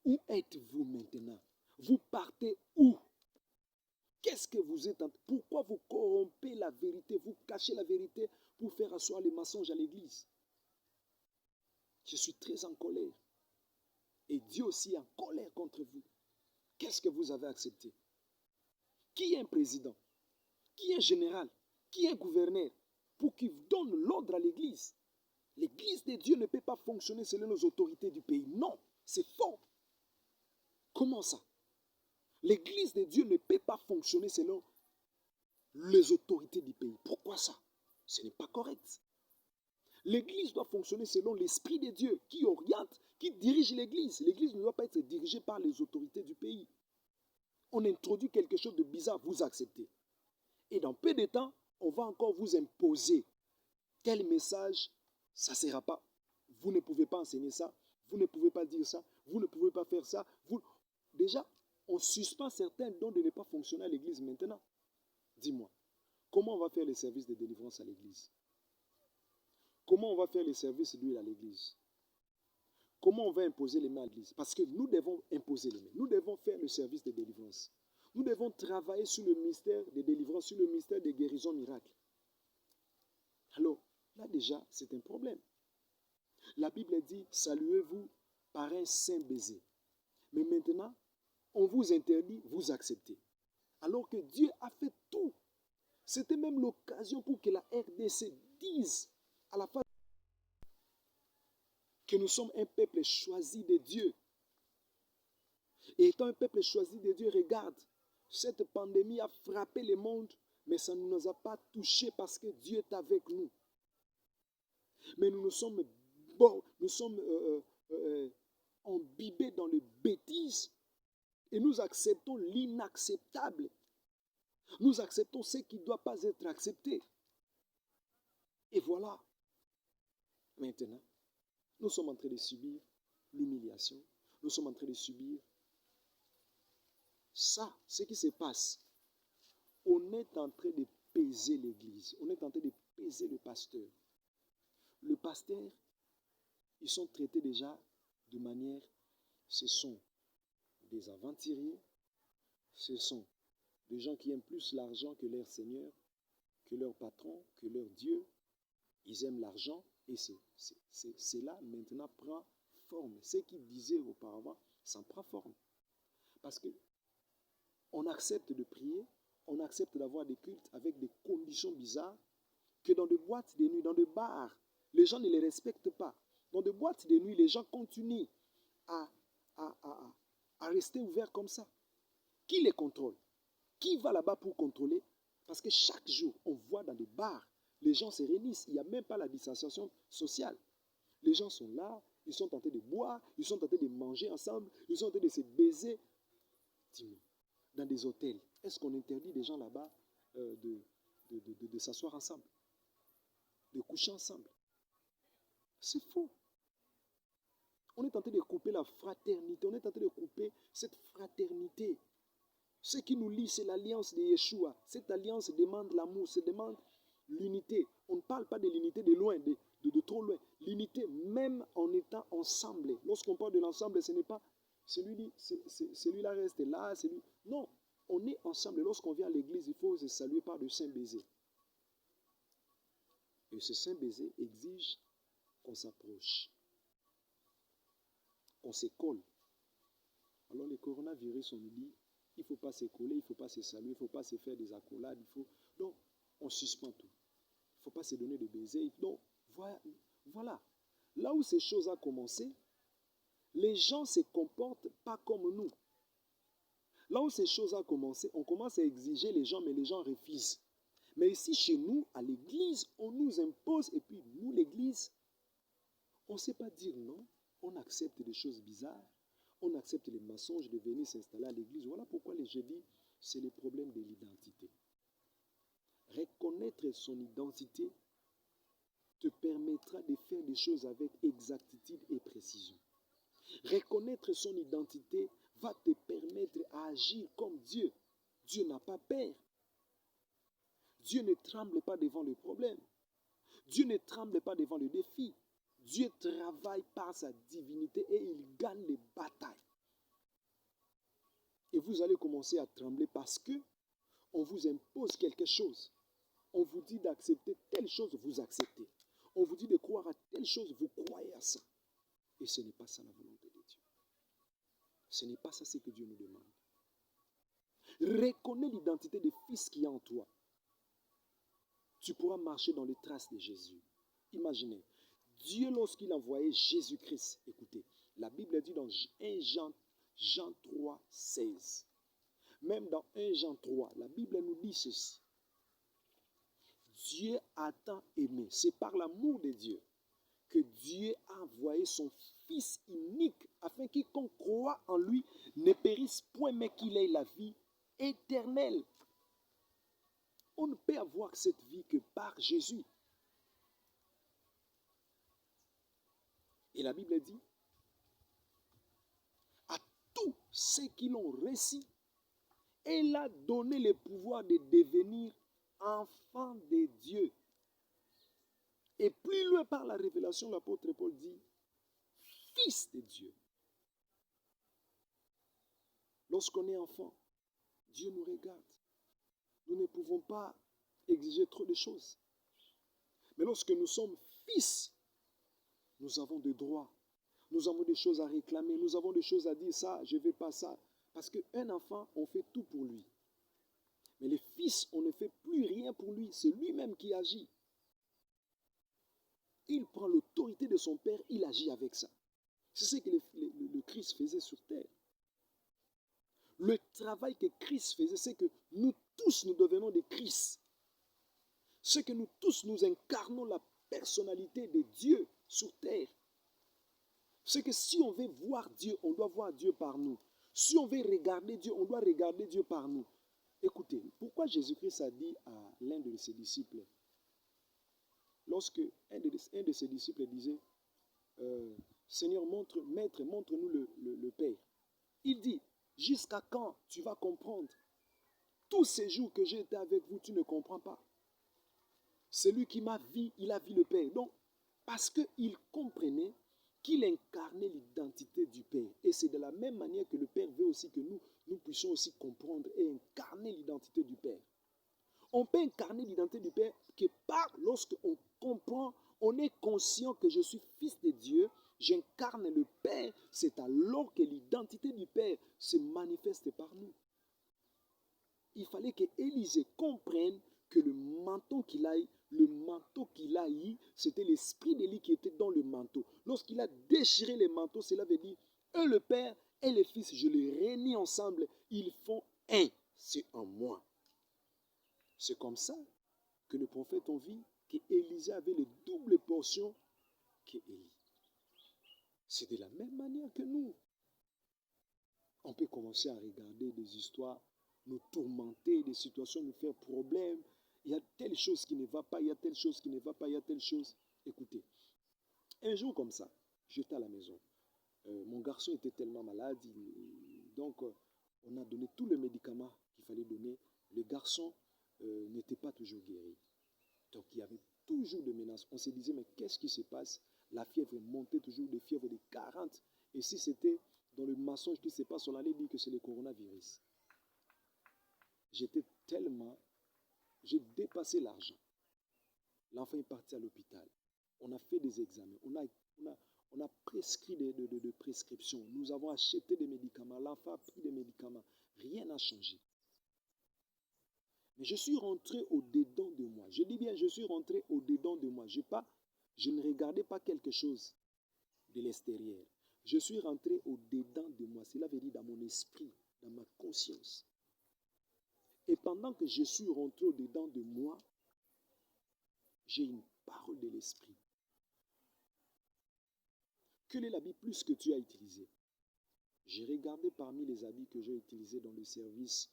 Où êtes-vous maintenant? Vous partez où? Qu'est-ce que vous êtes? Pourquoi vous corrompez la vérité? Vous cachez la vérité pour faire asseoir les mensonges à l'église. Je suis très en colère. Et Dieu aussi est en colère contre vous. Qu'est-ce que vous avez accepté? Qui est un président? Qui est un général? Qui est un gouverneur? Pour qu'il donne l'ordre à l'église. L'église de Dieu ne peut pas fonctionner selon les autorités du pays. Non, c'est faux. Comment ça? L'église de Dieu ne peut pas fonctionner selon les autorités du pays. Pourquoi ça? Ce n'est pas correct. L'église doit fonctionner selon l'Esprit de Dieu qui oriente, qui dirige l'église. L'église ne doit pas être dirigée par les autorités du pays. On introduit quelque chose de bizarre, vous acceptez. Et dans peu de temps, on va encore vous imposer tel message, ça ne sera pas. Vous ne pouvez pas enseigner ça, vous ne pouvez pas dire ça, vous ne pouvez pas faire ça. Déjà, on suspend certains dons de ne pas fonctionner à l'église maintenant. Dis-moi, comment on va faire les services de délivrance à l'église? Comment on va faire les services d'huile à l'église? Comment on va imposer les mains à l'église? Parce que nous devons imposer les mains. Nous devons faire le service de délivrance. Nous devons travailler sur le mystère de délivrance, sur le mystère des guérisons miracles. Alors, là déjà, c'est un problème. La Bible dit, saluez-vous par un saint baiser. Mais maintenant, on vous interdit, vous acceptez. Alors que Dieu a fait tout. C'était même l'occasion pour que la RDC dise à la fin que nous sommes un peuple choisi de Dieu. Et étant un peuple choisi de Dieu, regarde, cette pandémie a frappé le monde, mais ça ne nous a pas touchés parce que Dieu est avec nous. Mais nous sommes imbibés dans les bêtises et nous acceptons l'inacceptable. Nous acceptons ce qui ne doit pas être accepté. Et voilà. Maintenant, nous sommes en train de subir l'humiliation. Nous sommes en train de subir ça, ce qui se passe. On est en train de peser l'église. On est en train de peser le pasteur. Le pasteur, ils sont traités déjà de manière, ce sont des aventuriers, ce sont des gens qui aiment plus l'argent que leur Seigneur, que leur patron, que leur Dieu. Ils aiment l'argent et cela maintenant prend forme. Ce qu'ils disaient auparavant, ça prend forme. Parce que on accepte de prier, on accepte d'avoir des cultes avec des conditions bizarres, que dans des boîtes de nuit, dans des bars, les gens ne les respectent pas. Dans des boîtes de nuit, les gens continuent à rester ouverts comme ça. Qui les contrôle? Qui va là-bas pour contrôler? Parce que chaque jour, on voit dans des bars, les gens se réunissent. Il n'y a même pas la distanciation sociale. Les gens sont là, ils sont tentés de boire, ils sont tentés de manger ensemble, ils sont tentés de se baiser. Dis-moi, dans des hôtels, est-ce qu'on interdit des gens là-bas de s'asseoir ensemble, de coucher ensemble. C'est faux. On est tenté de couper la fraternité, on est tenté de couper cette fraternité. Ce qui nous lie, c'est l'alliance de Yeshua. Cette alliance demande l'amour, ça demande l'unité. On ne parle pas de l'unité de loin, de trop loin. L'unité même en étant ensemble. Lorsqu'on parle de l'ensemble, ce n'est pas celui-là reste là, celui. Non, on est ensemble. Lorsqu'on vient à l'église, il faut se saluer par de saints baisers. Et ce saint baiser exige qu'on s'approche, qu'on se colle. Alors le coronavirus, on nous dit, il ne faut pas se coller, il ne faut pas se saluer, il ne faut pas se faire des accolades. Donc, on suspend tout. Il ne faut pas se donner de baisers. Donc, voilà. Là où ces choses ont commencé, les gens ne se comportent pas comme nous. Là où ces choses ont commencé, on commence à exiger les gens, mais les gens refusent. Mais ici, chez nous, à l'église, on nous impose, et puis nous, l'église, on ne sait pas dire non. On accepte des choses bizarres. On accepte les mensonges de venir s'installer à l'église. Voilà pourquoi les jeudis, c'est le problème de l'identité. Reconnaître son identité te permettra de faire des choses avec exactitude et précision. Reconnaître son identité va te permettre d'agir comme Dieu. Dieu n'a pas peur. Dieu ne tremble pas devant le problème. Dieu ne tremble pas devant le défi. Dieu travaille par sa divinité et il gagne les batailles. Et vous allez commencer à trembler parce que on vous impose quelque chose. On vous dit d'accepter telle chose, vous acceptez. On vous dit de croire à telle chose, vous croyez à ça. Et ce n'est pas ça la volonté de Dieu. Ce n'est pas ça ce que Dieu nous demande. Reconnais l'identité des fils qu'il y a en toi. Tu pourras marcher dans les traces de Jésus. Imaginez, Dieu lorsqu'il a envoyé Jésus-Christ, écoutez, la Bible dit dans 1 Jean 3, 16. Même dans 1 Jean 3, la Bible nous dit ceci. Dieu a tant aimé, c'est par l'amour de Dieu que Dieu a envoyé son Fils unique afin que quiconque croit en lui ne périsse point mais qu'il ait la vie éternelle. On ne peut avoir cette vie que par Jésus. Et la Bible dit, à tous ceux qui l'ont reçu, elle a donné le pouvoir de devenir enfants de Dieu. Et plus loin par la révélation, l'apôtre Paul dit, fils de Dieu. Lorsqu'on est enfant, Dieu nous regarde. Nous ne pouvons pas exiger trop de choses. Mais lorsque nous sommes fils, nous avons des droits. Nous avons des choses à réclamer. Nous avons des choses à dire. Ça, je ne veux pas ça. Parce qu'un enfant, on fait tout pour lui. Mais les fils, on ne fait plus rien pour lui. C'est lui-même qui agit. Il prend l'autorité de son père. Il agit avec ça. C'est ce que le Christ faisait sur terre. Le travail que Christ faisait, c'est que nous tous, nous devenons des Christ. C'est que nous tous, nous incarnons la personnalité de Dieu sur terre. C'est que si on veut voir Dieu, on doit voir Dieu par nous. Si on veut regarder Dieu, on doit regarder Dieu par nous. Écoutez, pourquoi Jésus-Christ a dit à l'un de ses disciples, lorsque un de ses disciples disait, Seigneur, Maître, montre-nous le Père. Il dit, jusqu'à quand tu vas comprendre? Tous ces jours que j'ai été avec vous, tu ne comprends pas. Celui qui m'a vu, il a vu le Père. Donc, parce qu'il comprenait qu'il incarnait l'identité du Père. Et c'est de la même manière que le Père veut aussi que nous puissions aussi comprendre et incarner l'identité du Père. On peut incarner l'identité du Père que lorsqu'on comprend, on est conscient que je suis fils de Dieu, j'incarne le Père, c'est alors que l'identité du Père se manifeste par nous. Il fallait que Élisée comprenne que le manteau qu'il a eu, c'était l'esprit d'Élie qui était dans le manteau. Lorsqu'il a déchiré les manteaux, cela veut dire, eux le Père et le Fils, je les réunis ensemble, ils font un, c'est en moi. C'est comme ça que le prophète a vu qu'Élisée avait les doubles portions qu'Élie. C'est de la même manière que nous. On peut commencer à regarder des histoires, nous tourmenter, des situations, nous faire problème. il y a telle chose qui ne va pas, il y a telle chose qui ne va pas, il y a telle chose. Écoutez, un jour comme ça, j'étais à la maison. Mon garçon était tellement malade, donc on a donné tous les médicaments qu'il fallait donner. Le garçon n'était pas toujours guéri. Donc il y avait toujours des menaces. On se disait, mais qu'est-ce qui se passe? La fièvre montait toujours, des fièvres de 40. Et si c'était dans le mensonge qui se passe, on allait dire que c'est le coronavirus. J'étais tellement... J'ai dépassé l'argent. L'enfant est parti à l'hôpital. On a fait des examens. On a prescrit des prescriptions. Nous avons acheté des médicaments. L'enfant a pris des médicaments. Rien n'a changé. Mais je suis rentré au-dedans de moi. Je dis bien, je suis rentré au-dedans de moi. Je ne regardais pas quelque chose de l'extérieur. Je suis rentré au-dedans de moi. Cela veut dire dans mon esprit, dans ma conscience. Et pendant que je suis rentré au-dedans de moi, j'ai une parole de l'esprit. Quel est l'habit plus que tu as utilisé? J'ai regardé parmi les habits que j'ai utilisés dans le service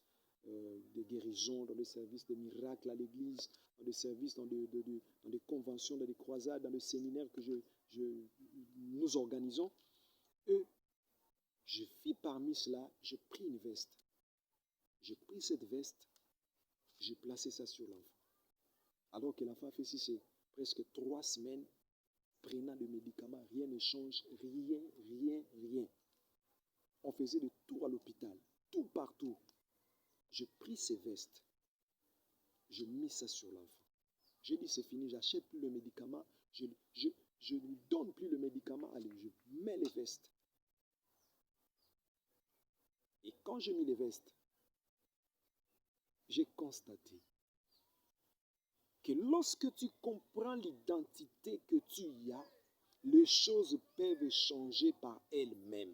de guérison, dans le service de miracles à l'église, dans le service, dans des conventions, dans des croisades, dans le séminaire que nous organisons. Et je vis parmi cela, j'ai pris une veste. J'ai pris cette veste, j'ai placé ça sur l'enfant. Alors que l'enfant a fait c'est presque 3 semaines, prenant des médicaments, rien ne change, rien. On faisait des tours à l'hôpital, tout partout. J'ai pris ces vestes, j'ai mis ça sur l'enfant. J'ai dit c'est fini, j'achète plus le médicament, je ne lui donne plus le médicament, allez, je mets les vestes. Et quand j'ai mis les vestes, j'ai constaté que lorsque tu comprends l'identité que tu y as, les choses peuvent changer par elles-mêmes.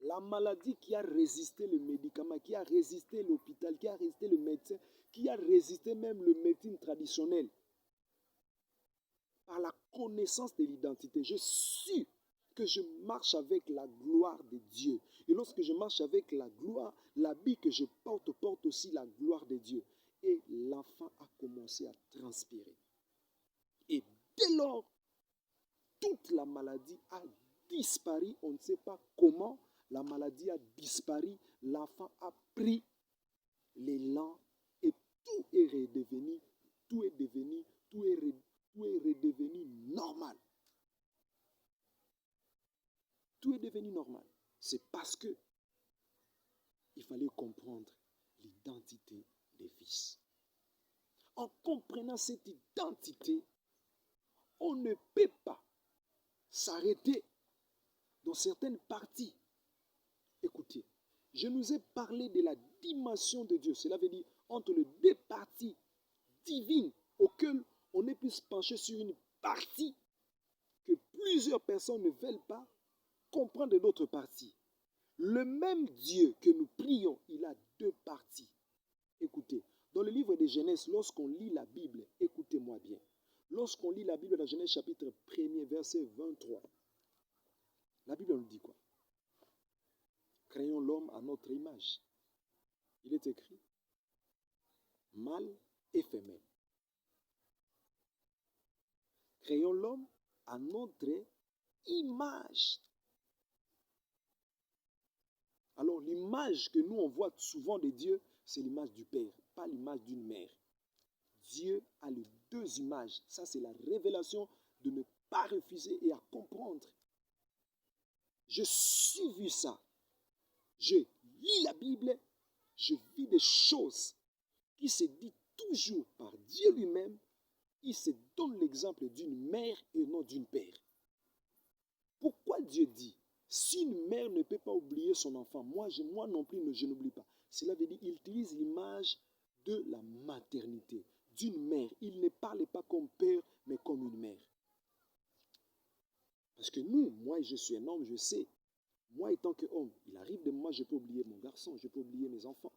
La maladie qui a résisté le médicament, qui a résisté l'hôpital, qui a résisté le médecin, qui a résisté même le médecine traditionnelle, par la connaissance de l'identité, je suis que je marche avec la gloire de Dieu. Et lorsque je marche avec la gloire, l'habit que je porte aussi la gloire de Dieu. Et l'enfant a commencé à transpirer. Et dès lors, toute la maladie a disparu. On ne sait pas comment la maladie a disparu. L'enfant a pris l'élan et tout est redevenu normal. Tout est devenu normal. C'est parce que il fallait comprendre l'identité des fils. En comprenant cette identité, on ne peut pas s'arrêter dans certaines parties. Écoutez, je nous ai parlé de la dimension de Dieu. Cela veut dire entre les deux parties divines auxquelles on est plus penché sur une partie que plusieurs personnes ne veulent pas comprendre de l'autre partie. Le même Dieu que nous prions, il a deux parties. Écoutez, dans le livre de Genèse, lorsqu'on lit la Bible, écoutez-moi bien. Lorsqu'on lit la Bible dans Genèse chapitre 1er, verset 23, la Bible nous dit quoi? Créons l'homme à notre image. Il est écrit, mâle et femelle. Créons l'homme à notre image. Alors l'image que nous on voit souvent de Dieu, c'est l'image du Père, pas l'image d'une mère. Dieu a les deux images. Ça c'est la révélation de ne pas refuser et à comprendre. Je suis vu ça. Je lis la Bible, je vis des choses qui se disent toujours par Dieu lui-même. Il se donne l'exemple d'une mère et non d'une père. Pourquoi Dieu dit, si une mère ne peut pas oublier son enfant, moi non plus, je n'oublie pas. Cela veut dire qu'il utilise l'image de la maternité, d'une mère. Il ne parle pas comme père, mais comme une mère. Parce que moi je suis un homme, je sais. Moi étant qu'homme, il arrive de moi, je peux oublier mon garçon, je peux oublier mes enfants.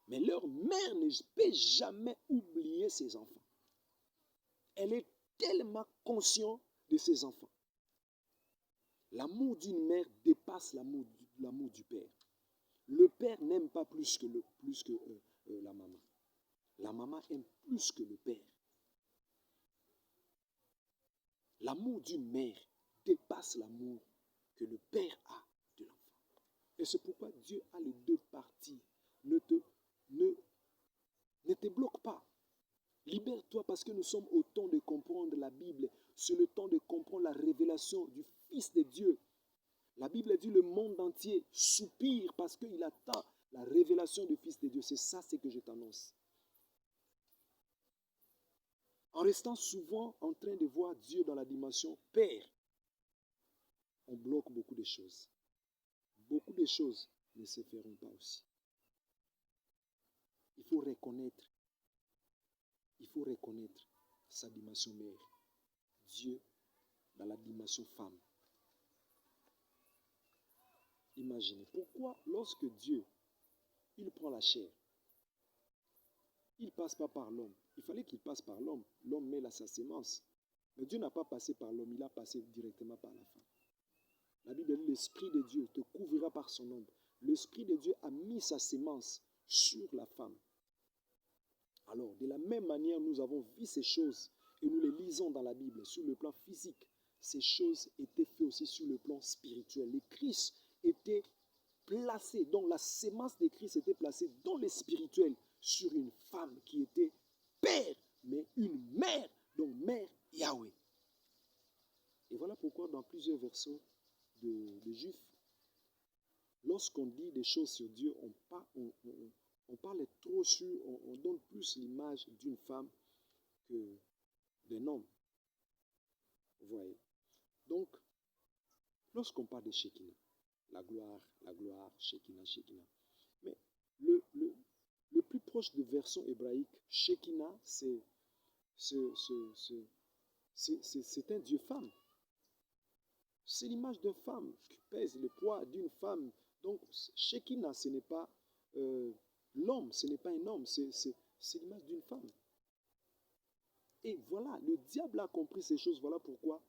Mais leur mère ne peut jamais oublier ses enfants. Elle est tellement consciente de ses enfants. L'amour d'une mère dépasse l'amour du père. Le père n'aime pas plus que la maman. La maman aime plus que le père. L'amour d'une mère dépasse l'amour que le père a de l'enfant. Et c'est pourquoi Dieu a les deux parties. Ne te bloque pas. Libère-toi parce que nous sommes au temps de comprendre la Bible. C'est le temps de comprendre la révélation du Fils de Dieu. La Bible dit le monde entier soupire parce qu'il attend la révélation du Fils de Dieu. C'est ça, c'est que je t'annonce. En restant souvent en train de voir Dieu dans la dimension Père, on bloque beaucoup de choses. Beaucoup de choses ne se feront pas aussi. Il faut reconnaître sa dimension mère. Dieu dans la dimension femme. Imaginez, pourquoi lorsque Dieu, il prend la chair, il ne passe pas par l'homme. Il fallait qu'il passe par l'homme. L'homme met sa sémence. Mais Dieu n'a pas passé par l'homme, il a passé directement par la femme. La Bible dit, l'Esprit de Dieu te couvrira par son ombre. L'Esprit de Dieu a mis sa sémence sur la femme. Alors, de la même manière, nous avons vu ces choses et nous les lisons dans la Bible sur le plan physique. Ces choses étaient faites aussi sur le plan spirituel. Le Christ était placé, donc la sémence de Christ était placée dans le spirituel sur une femme qui était père, mais une mère, donc mère Yahweh. Et voilà pourquoi dans plusieurs versets de Juifs, lorsqu'on dit des choses sur Dieu, on parle trop sur, on donne plus l'image d'une femme que d'un homme. Vous voyez. Donc, lorsqu'on parle de Shekinah, la gloire, Shekinah. Mais le plus proche de version hébraïque, Shekinah, c'est un Dieu-femme. C'est l'image d'une femme qui pèse le poids d'une femme. Donc, Shekinah, ce n'est pas l'homme, ce n'est pas un homme, c'est l'image d'une femme. Et voilà, le diable a compris ces choses. Voilà pourquoi,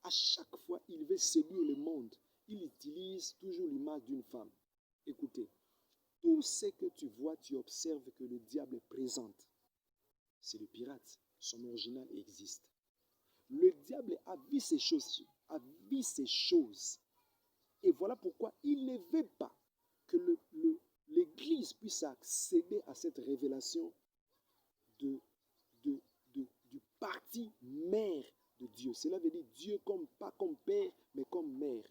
à chaque fois, il veut séduire le monde. Il utilise toujours l'image d'une femme. Écoutez, tout ce que tu vois, tu observes que le diable présente. C'est le pirate. Son original existe. Le diable a vu ces choses. Et voilà pourquoi il ne veut pas que l'Église puisse accéder à cette révélation du parti mère de Dieu. Cela veut dire Dieu pas comme père, mais comme mère.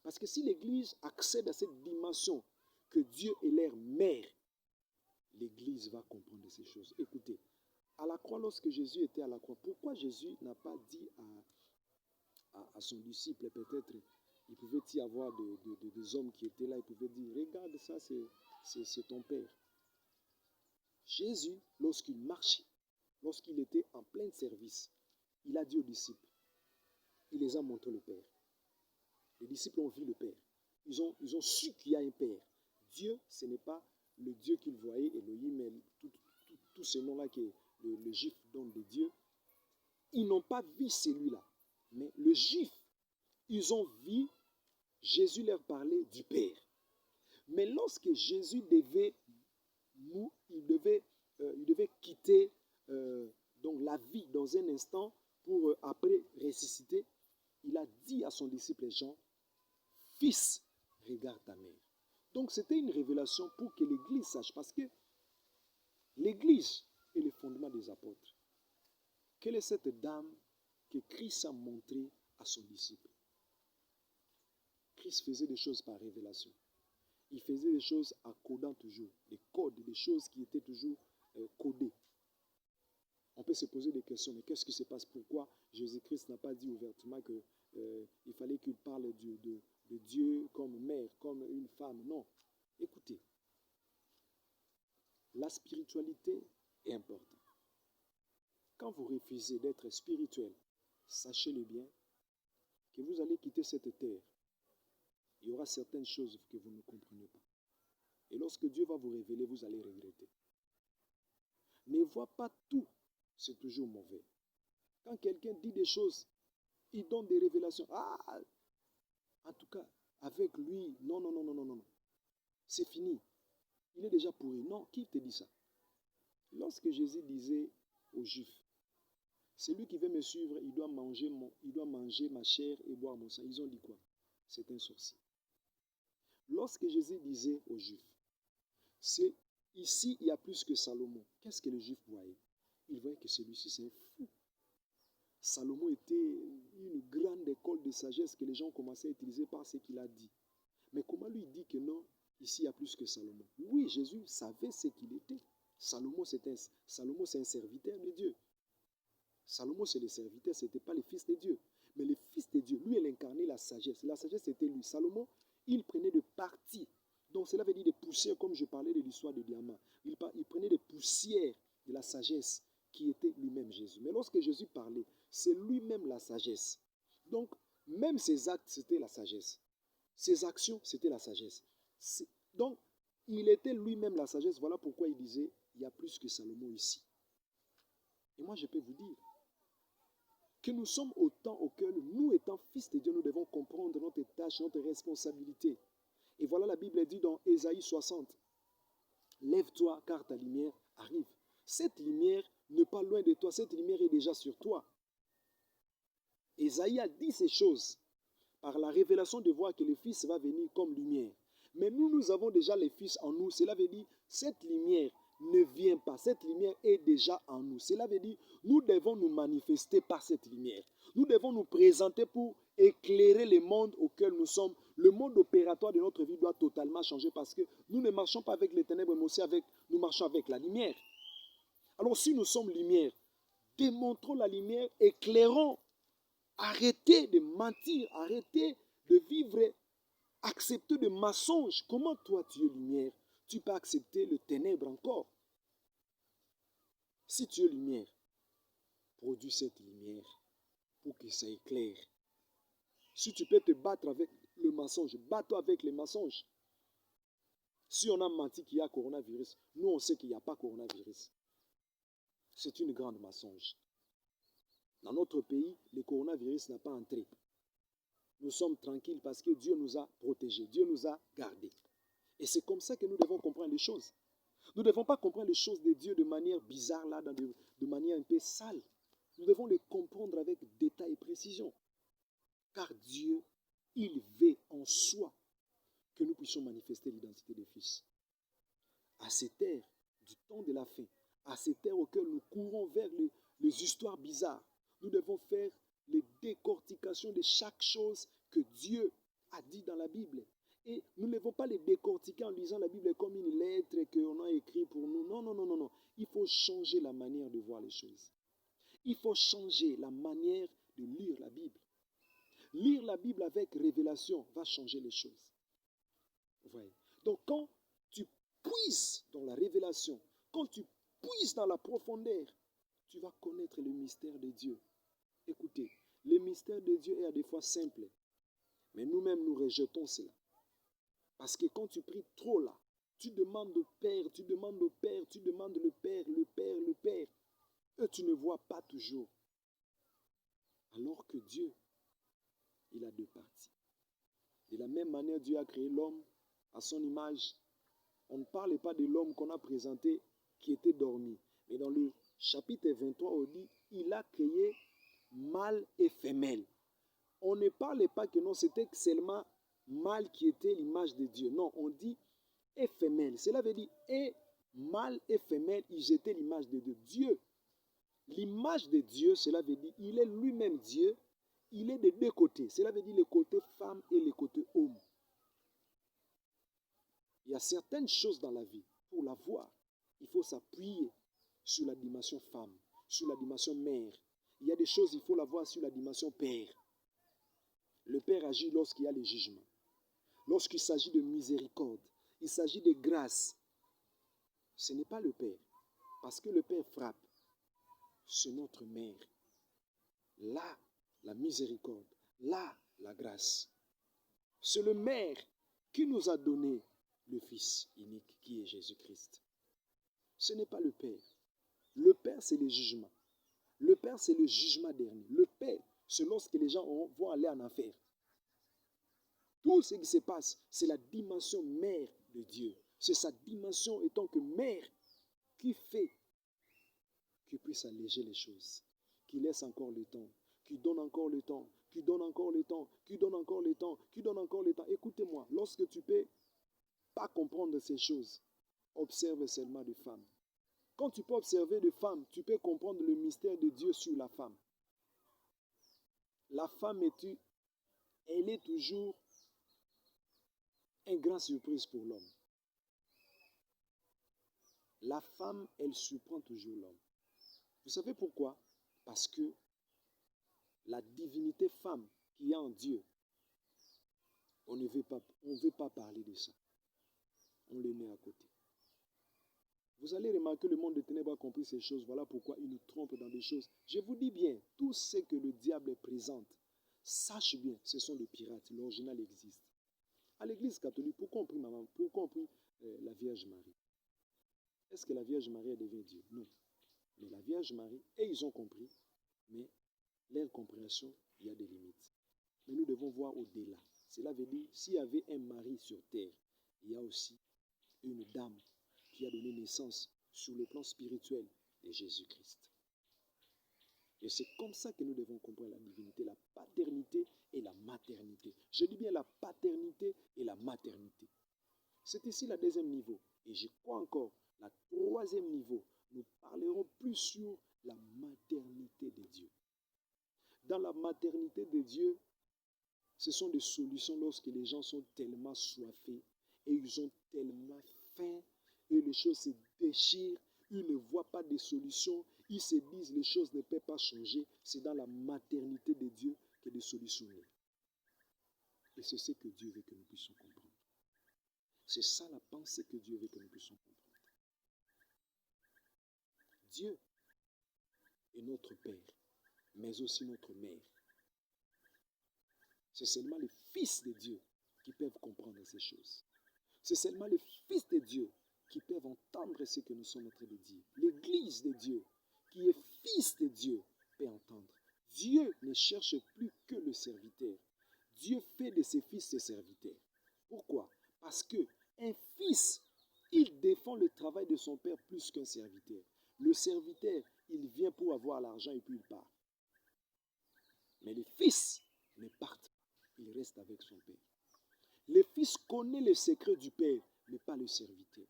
Parce que si l'Église accède à cette dimension que Dieu est leur mère, l'Église va comprendre ces choses. Écoutez, à la croix, lorsque Jésus était à la croix, pourquoi Jésus n'a pas dit à son disciple, peut-être, il pouvait y avoir des hommes qui étaient là, il pouvait dire, regarde ça, c'est ton père. Jésus, lorsqu'il marchait, lorsqu'il était en plein service, il a dit aux disciples, il les a montré le Père. Les disciples ont vu le Père. Ils ont su qu'il y a un Père. Dieu, ce n'est pas le Dieu qu'ils voyaient, Elohim, mais tous ces noms-là que le juif donne de Dieu. Ils n'ont pas vu celui-là. Mais le juif, ils ont vu Jésus leur parler du Père. Mais lorsque Jésus devait quitter donc la vie dans un instant pour après ressusciter, il a dit à son disciple Jean, « Fils, regarde ta mère. » Donc c'était une révélation pour que l'Église sache, parce que l'Église est le fondement des apôtres. Quelle est cette dame que Christ a montrée à son disciple? Christ faisait des choses par révélation. Il faisait des choses en codant toujours, des codes, des choses qui étaient toujours codées. On peut se poser des questions, mais qu'est-ce qui se passe? Pourquoi Jésus-Christ n'a pas dit ouvertement qu'il fallait qu'il parle de Dieu comme mère, comme une femme? Non. Écoutez, la spiritualité est importante. Quand vous refusez d'être spirituel, sachez-le bien, que vous allez quitter cette terre. Il y aura certaines choses que vous ne comprenez pas. Et lorsque Dieu va vous révéler, vous allez regretter. Ne vois pas tout, c'est toujours mauvais. Quand quelqu'un dit des choses, il donne des révélations. Ah, en tout cas, avec lui, non. C'est fini. Il est déjà pourri. Non, qui te dit ça? Lorsque Jésus disait aux Juifs, celui qui veut me suivre, il doit manger ma chair et boire mon sang. Ils ont dit quoi? C'est un sorcier. Lorsque Jésus disait aux Juifs, c'est ici il y a plus que Salomon. Qu'est-ce que les Juifs voyaient? Ils voyaient que celui-ci c'est un fou. Salomon était une grande école de sagesse que les gens commençaient à utiliser par ce qu'il a dit. Mais comment lui dit que non, ici il y a plus que Salomon? Oui, Jésus savait ce qu'il était. Salomon c'est un serviteur de Dieu. Salomon c'est le serviteur, ce n'était pas le fils de Dieu. Mais le fils de Dieu, lui, il incarnait la sagesse. La sagesse c'était lui. Salomon, il prenait de parties. Donc cela veut dire des poussières, comme je parlais de l'histoire des diamants. Il prenait des poussières de la sagesse qui était lui-même Jésus. Mais lorsque Jésus parlait, c'est lui-même la sagesse. Donc, même ses actes, c'était la sagesse. Ses actions, c'était la sagesse. Donc, il était lui-même la sagesse. Voilà pourquoi il disait, il y a plus que Salomon ici. Et moi, je peux vous dire que nous sommes autant auquel, nous étant fils de Dieu, nous devons comprendre notre tâche, notre responsabilité. Et voilà la Bible dit dans Ésaïe 60, lève-toi car ta lumière arrive. Cette lumière n'est pas loin de toi, cette lumière est déjà sur toi. Ésaïe a dit ces choses par la révélation de voir que le Fils va venir comme lumière. Mais nous avons déjà le Fils en nous. Cela veut dire cette lumière ne vient pas. Cette lumière est déjà en nous. Cela veut dire nous devons nous manifester par cette lumière. Nous devons nous présenter pour éclairer le monde auquel nous sommes. Le monde opératoire de notre vie doit totalement changer parce que nous ne marchons pas avec les ténèbres, mais aussi nous marchons avec la lumière. Alors si nous sommes lumière, démontrons la lumière, éclairons. Arrêtez de mentir, arrêtez de vivre, accepter de mensonges. Comment toi tu es lumière, tu peux accepter le ténèbre encore? Si tu es lumière, produis cette lumière pour que ça éclaire. Si tu peux te battre avec le mensonge, bats-toi avec les mensonges. Si on a menti qu'il y a coronavirus, nous on sait qu'il n'y a pas coronavirus. C'est une grande mensonge. Dans notre pays, le coronavirus n'a pas entré. Nous sommes tranquilles parce que Dieu nous a protégés, Dieu nous a gardés. Et c'est comme ça que nous devons comprendre les choses. Nous ne devons pas comprendre les choses de Dieu de manière bizarre, là, de manière un peu sale. Nous devons les comprendre avec détail et précision. Car Dieu, il veut en soi que nous puissions manifester l'identité des fils. À cette ère du temps de la fin, à cette ère auquel nous courons vers les histoires bizarres, nous devons faire les décortications de chaque chose que Dieu a dit dans la Bible. Et nous ne devons pas les décortiquer en lisant la Bible comme une lettre qu'on a écrite pour nous. Non, non, non, non, non. Il faut changer la manière de voir les choses. Il faut changer la manière de lire la Bible. Lire la Bible avec révélation va changer les choses. Vous voyez? Donc quand tu puises dans la révélation, quand tu puises dans la profondeur, tu vas connaître le mystère de Dieu. Écoutez, le mystère de Dieu est à des fois simple, mais nous-mêmes nous rejetons cela. Parce que quand tu pries trop là, tu demandes au Père, tu demandes au Père, tu demandes le Père, le Père, le Père, et tu ne vois pas toujours. Alors que Dieu, il a deux parties. De la même manière, Dieu a créé l'homme à son image. On ne parle pas de l'homme qu'on a présenté qui était dormi. Mais dans le chapitre 23, on dit, il a créé mâle et femelle. On ne parle pas que non, c'était seulement mâle qui était l'image de Dieu. Non, on dit et femelle. Cela veut dire et mâle et femelle, ils étaient l'image de Dieu. Dieu, l'image de Dieu, cela veut dire il est lui-même Dieu. Il est des deux côtés. Cela veut dire le côté femme et le côté homme. Il y a certaines choses dans la vie, pour la voir, il faut s'appuyer sur la dimension femme, sur la dimension mère. Il y a des choses, il faut la voir sur la dimension père. Le Père agit lorsqu'il y a les jugements. Lorsqu'il s'agit de miséricorde, il s'agit de grâce. Ce n'est pas le Père. Parce que le Père frappe. C'est notre mère. Là, la miséricorde. Là, la grâce. C'est le Mère qui nous a donné le Fils unique qui est Jésus-Christ. Ce n'est pas le Père. Le Père, c'est le jugement. Le Père, c'est le jugement dernier. Le Père, c'est lorsque les gens vont aller en enfer. Tout ce qui se passe, c'est la dimension mère de Dieu. C'est sa dimension étant que mère qui fait qui puisse alléger les choses, qui laisse encore le temps, qui donne encore le temps, qui donne encore le temps, qui donne encore le temps, qui donne encore le temps. Écoutez-moi, lorsque tu ne peux pas comprendre ces choses, observe seulement des femmes. Quand tu peux observer des femmes, tu peux comprendre le mystère de Dieu sur la femme. La femme elle est toujours une grande surprise pour l'homme. La femme, elle surprend toujours l'homme. Vous savez pourquoi? Parce que la divinité femme qu'il y a en Dieu, on ne veut pas parler de ça. On le met à côté. Vous allez remarquer le monde des ténèbres a compris ces choses. Voilà pourquoi il nous trompe dans des choses. Je vous dis bien, tout ce que le diable présente, sache bien, ce sont des pirates. L'original existe. À l'église catholique, pourquoi on prie maman? Pourquoi on prie la Vierge Marie? Est-ce que la Vierge Marie devient Dieu? Non. Mais la Vierge Marie, et ils ont compris, mais leur compréhension, il y a des limites. Mais nous devons voir au-delà. Cela veut dire, s'il y avait un mari sur terre, il y a aussi une dame qui a donné naissance sur le plan spirituel de Jésus-Christ. Et c'est comme ça que nous devons comprendre la divinité, la paternité et la maternité. Je dis bien la paternité et la maternité. C'est ici le deuxième niveau. Et je crois encore, le troisième niveau, nous parlerons plus sur la maternité de Dieu. Dans la maternité de Dieu, ce sont des solutions lorsque les gens sont tellement soifés et ils ont tellement faim et les choses se déchirent, ils ne voient pas de solutions, ils se disent les choses ne peuvent pas changer. C'est dans la maternité de Dieu que des solutions naissent. Et c'est ce que Dieu veut que nous puissions comprendre. C'est ça la pensée que Dieu veut que nous puissions comprendre. Dieu est notre Père, mais aussi notre Mère. C'est seulement les fils de Dieu qui peuvent comprendre ces choses. C'est seulement les fils de Dieu qui peuvent entendre ce que nous sommes en train de dire. L'Église de Dieu, qui est fils de Dieu, peut entendre. Dieu ne cherche plus que le serviteur. Dieu fait de ses fils ses serviteurs. Pourquoi? Parce qu'un fils, il défend le travail de son père plus qu'un serviteur. Le serviteur, il vient pour avoir l'argent et puis il part. Mais les fils ne partent pas. Il reste avec son père. Le fils connaît le secret du père, mais pas le serviteur.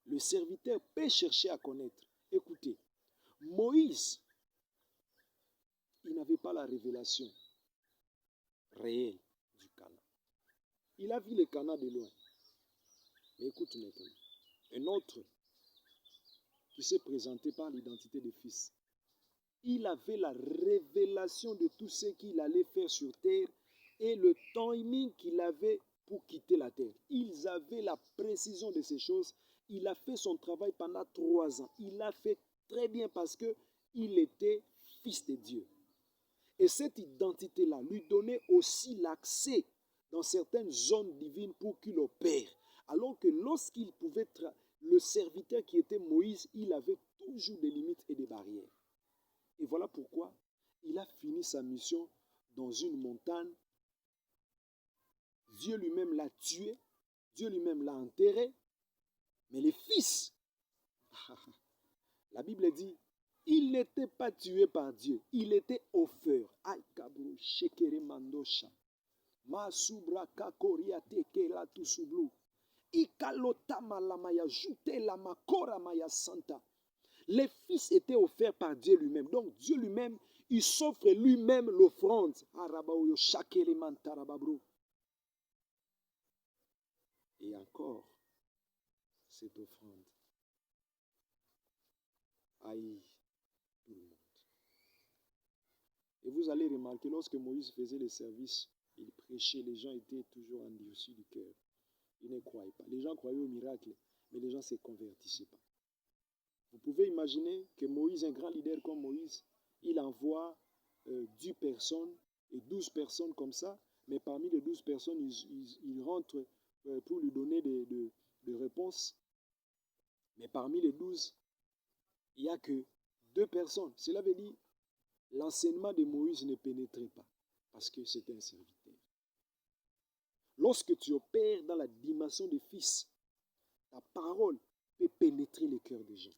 Le serviteur peut chercher à connaître. Écoutez, Moïse, il n'avait pas la révélation réelle du Canaan. Il a vu le Canaan de loin. Mais écoute maintenant, un autre qui s'est présenté par l'identité de fils, il avait la révélation de tout ce qu'il allait faire sur terre et le timing qu'il avait pour quitter la terre. Ils avaient la précision de ces choses. Il a fait son travail pendant 3 ans. Il l'a fait très bien parce qu'il était fils de Dieu. Et cette identité-là lui donnait aussi l'accès dans certaines zones divines pour qu'il opère. Alors que lorsqu'il pouvait, le serviteur qui était Moïse, il avait toujours des limites et des barrières. Et voilà pourquoi il a fini sa mission dans une montagne. Dieu lui-même l'a tué, Dieu lui-même l'a enterré. Mais les fils, la Bible dit, il n'était pas tué par Dieu, il était offert. Aïe kabro, shekere mandosha. Masubra kakoria teke la tusublu. Ikalota malamaya jute la makora maya santa. Les fils étaient offerts par Dieu lui-même. Donc Dieu lui-même, il s'offre lui-même l'offrande. Et encore, cette offrande haït tout le monde. Et vous allez remarquer, lorsque Moïse faisait le service, il prêchait, les gens étaient toujours endurcis du cœur. Ils ne croyaient pas. Les gens croyaient au miracle, mais les gens ne se convertissaient pas. Vous pouvez imaginer que Moïse, un grand leader comme Moïse, il envoie 10 personnes et 12 personnes comme ça, mais parmi les 12 personnes, ils rentrent pour lui donner des réponses. Mais parmi les 12, il n'y a que 2 personnes. Cela veut dire l'enseignement de Moïse ne pénétrait pas parce que c'était un serviteur. Lorsque tu opères dans la dimension des fils, ta parole peut pénétrer les cœurs des gens.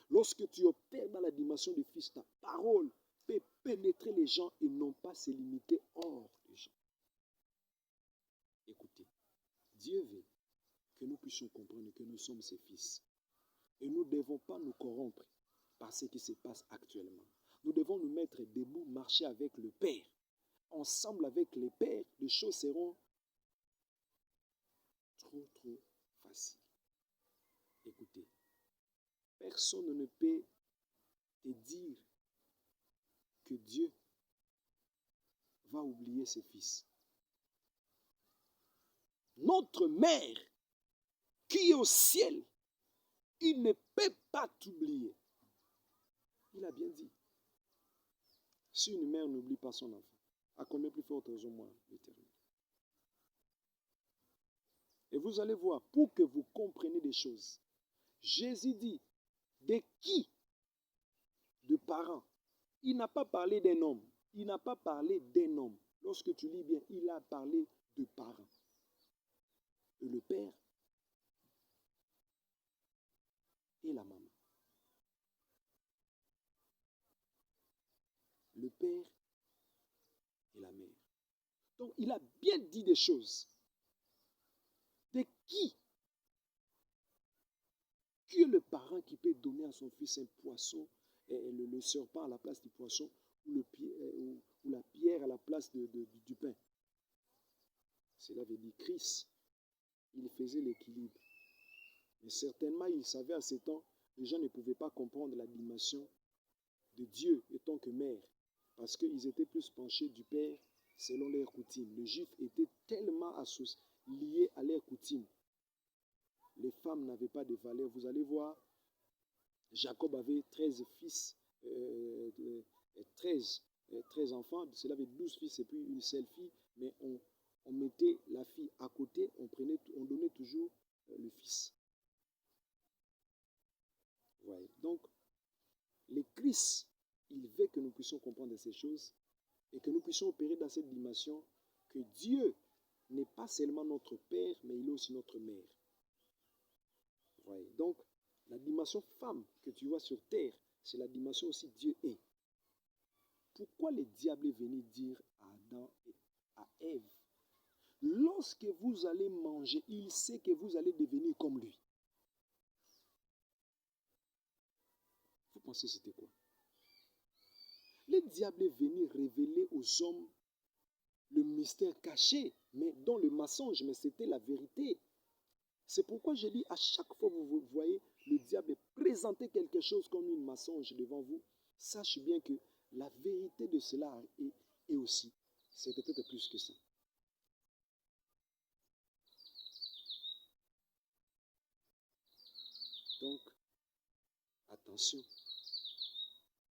Lorsque tu opères dans la dimension du Fils, ta parole peut pénétrer les gens et non pas se limiter hors des gens. Écoutez, Dieu veut que nous puissions comprendre que nous sommes ses fils. Et nous ne devons pas nous corrompre par ce qui se passe actuellement. Nous devons nous mettre debout, marcher avec le Père. Ensemble avec les pères, les choses seront trop faciles. Écoutez, personne ne peut te dire que Dieu va oublier ses fils. Notre mère qui est au ciel, il ne peut pas t'oublier. Il a bien dit. Si une mère n'oublie pas son enfant, à combien plus forte raison moi, l'Éternel. Et vous allez voir, pour que vous compreniez des choses, Jésus dit, de qui? De parents. Il n'a pas parlé d'un homme. Il n'a pas parlé d'un homme. Lorsque tu lis bien, il a parlé de parents. Et le père et la maman. Le père et la mère. Donc, il a bien dit des choses. De qui? Qui est le parent qui peut donner à son fils un poisson, et le serpent à la place du poisson, ou la pierre à la place du pain? Cela veut dire Christ. Il faisait l'équilibre. Mais certainement, il savait à ce temps, les gens ne pouvaient pas comprendre la dimension de Dieu étant que mère, parce qu'ils étaient plus penchés du Père selon leur coutume. Les Juifs étaient tellement liés à leur coutume. Les femmes n'avaient pas de valeur. Vous allez voir, Jacob avait 13 fils, 13 enfants, cela avait 12 fils et puis une seule fille, mais on mettait la fille à côté, on donnait toujours le fils. Ouais. Donc, le Christ, il veut que nous puissions comprendre ces choses et que nous puissions opérer dans cette dimension que Dieu n'est pas seulement notre Père, mais il est aussi notre Mère. Ouais. Donc, la dimension femme que tu vois sur terre, c'est la dimension aussi Dieu est. Pourquoi le diable est venu dire à Adam et à Ève, lorsque vous allez manger, il sait que vous allez devenir comme lui. Vous pensez c'était quoi? Le diable est venu révéler aux hommes le mystère caché, mais dans le mensonge, mais c'était la vérité. C'est pourquoi je dis, à chaque fois que vous voyez le diable présenter quelque chose comme une mensonge devant vous, sachez bien que la vérité de cela est aussi, c'est peut-être plus que ça. Donc, attention,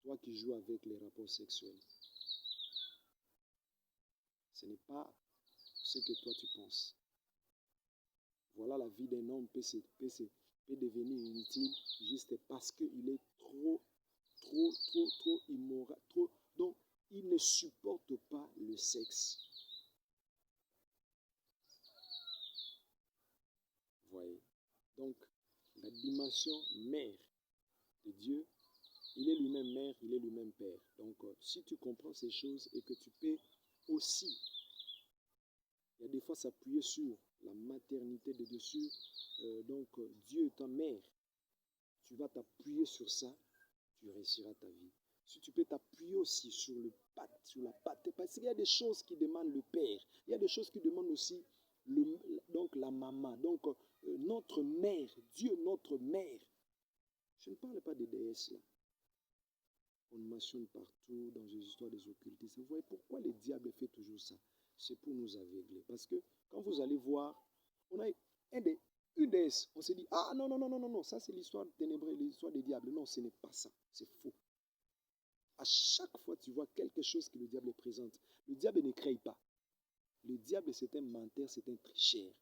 toi qui joues avec les rapports sexuels, ce n'est pas ce que toi tu penses. Voilà, la vie d'un homme peut devenir inutile juste parce qu'il est trop immoral, donc il ne supporte pas le sexe. Voyez. Donc, la dimension mère de Dieu, il est lui-même mère, il est lui-même père. Donc, si tu comprends ces choses et que tu peux aussi, il y a des fois s'appuyer sur la maternité de dessus, Dieu étant mère, tu vas t'appuyer sur ça, tu réussiras ta vie. Si tu peux t'appuyer aussi sur la patte, parce qu'il y a des choses qui demandent le père, il y a des choses qui demandent aussi donc la maman, donc notre mère, Dieu notre mère. Je ne parle pas des déesses là. On mentionne partout dans les histoires des occultistes. Vous voyez pourquoi le diable fait toujours ça? C'est pour nous aveugler. Parce que quand vous allez voir, on a une déesse, on se dit, ah non, ça c'est l'histoire ténébreuse, l'histoire des diables. Non, ce n'est pas ça, c'est faux. À chaque fois tu vois quelque chose que le diable présente, le diable ne crée pas. Le diable c'est un menteur, c'est un tricheur.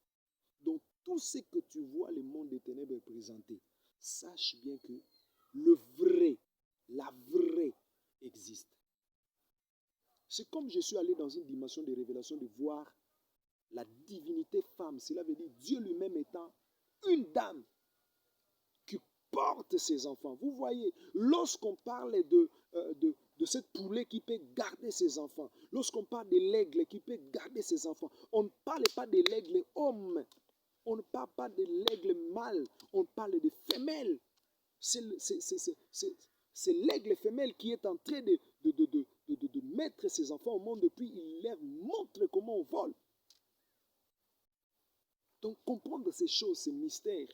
Donc tout ce que tu vois le monde des ténèbres présenter, sache bien que le vrai, la vraie existe. C'est comme je suis allé dans une dimension de révélation de voir la divinité femme. Cela veut dire Dieu lui-même étant une dame qui porte ses enfants. Vous voyez, lorsqu'on parle de cette poulet qui peut garder ses enfants, lorsqu'on parle de l'aigle qui peut garder ses enfants, on ne parle pas de l'aigle homme, on ne parle pas de l'aigle mâle, on parle de femelle. C'est l'aigle femelle qui est en train de mettre ses enfants au monde, et puis il leur montre comment on vole. Donc comprendre ces choses, ces mystères,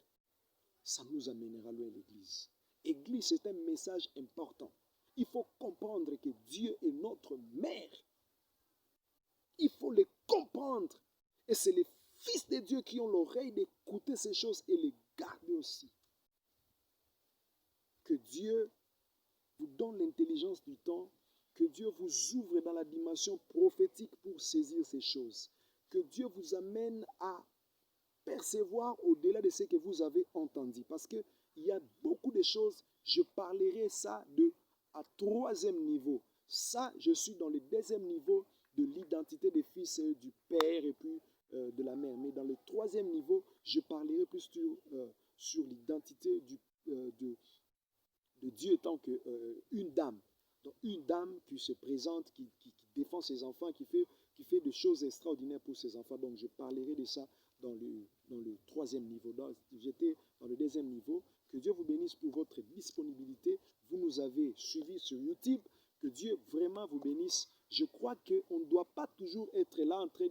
ça nous amènera loin l'Église. Église, c'est un message important. Il faut comprendre que Dieu est notre mère. Il faut le comprendre. Et c'est les fils de Dieu qui ont l'oreille d'écouter ces choses et les garder aussi. Que Dieu vous donne l'intelligence du temps, que Dieu vous ouvre dans la dimension prophétique pour saisir ces choses. Que Dieu vous amène à percevoir au-delà de ce que vous avez entendu. Parce qu'il y a beaucoup de choses, je parlerai ça à troisième niveau. Ça, je suis dans le deuxième niveau de l'identité des fils du père et puis de la mère. Mais dans le troisième niveau, je parlerai plus sur l'identité de Dieu étant qu'une dame. Donc une dame qui se présente, qui défend ses enfants, qui fait des choses extraordinaires pour ses enfants. Donc je parlerai de ça dans le troisième niveau. J'étais dans le deuxième niveau. Que Dieu vous bénisse pour votre disponibilité. Vous nous avez suivis sur YouTube. Que Dieu vraiment vous bénisse. Je crois qu'on ne doit pas toujours être là en train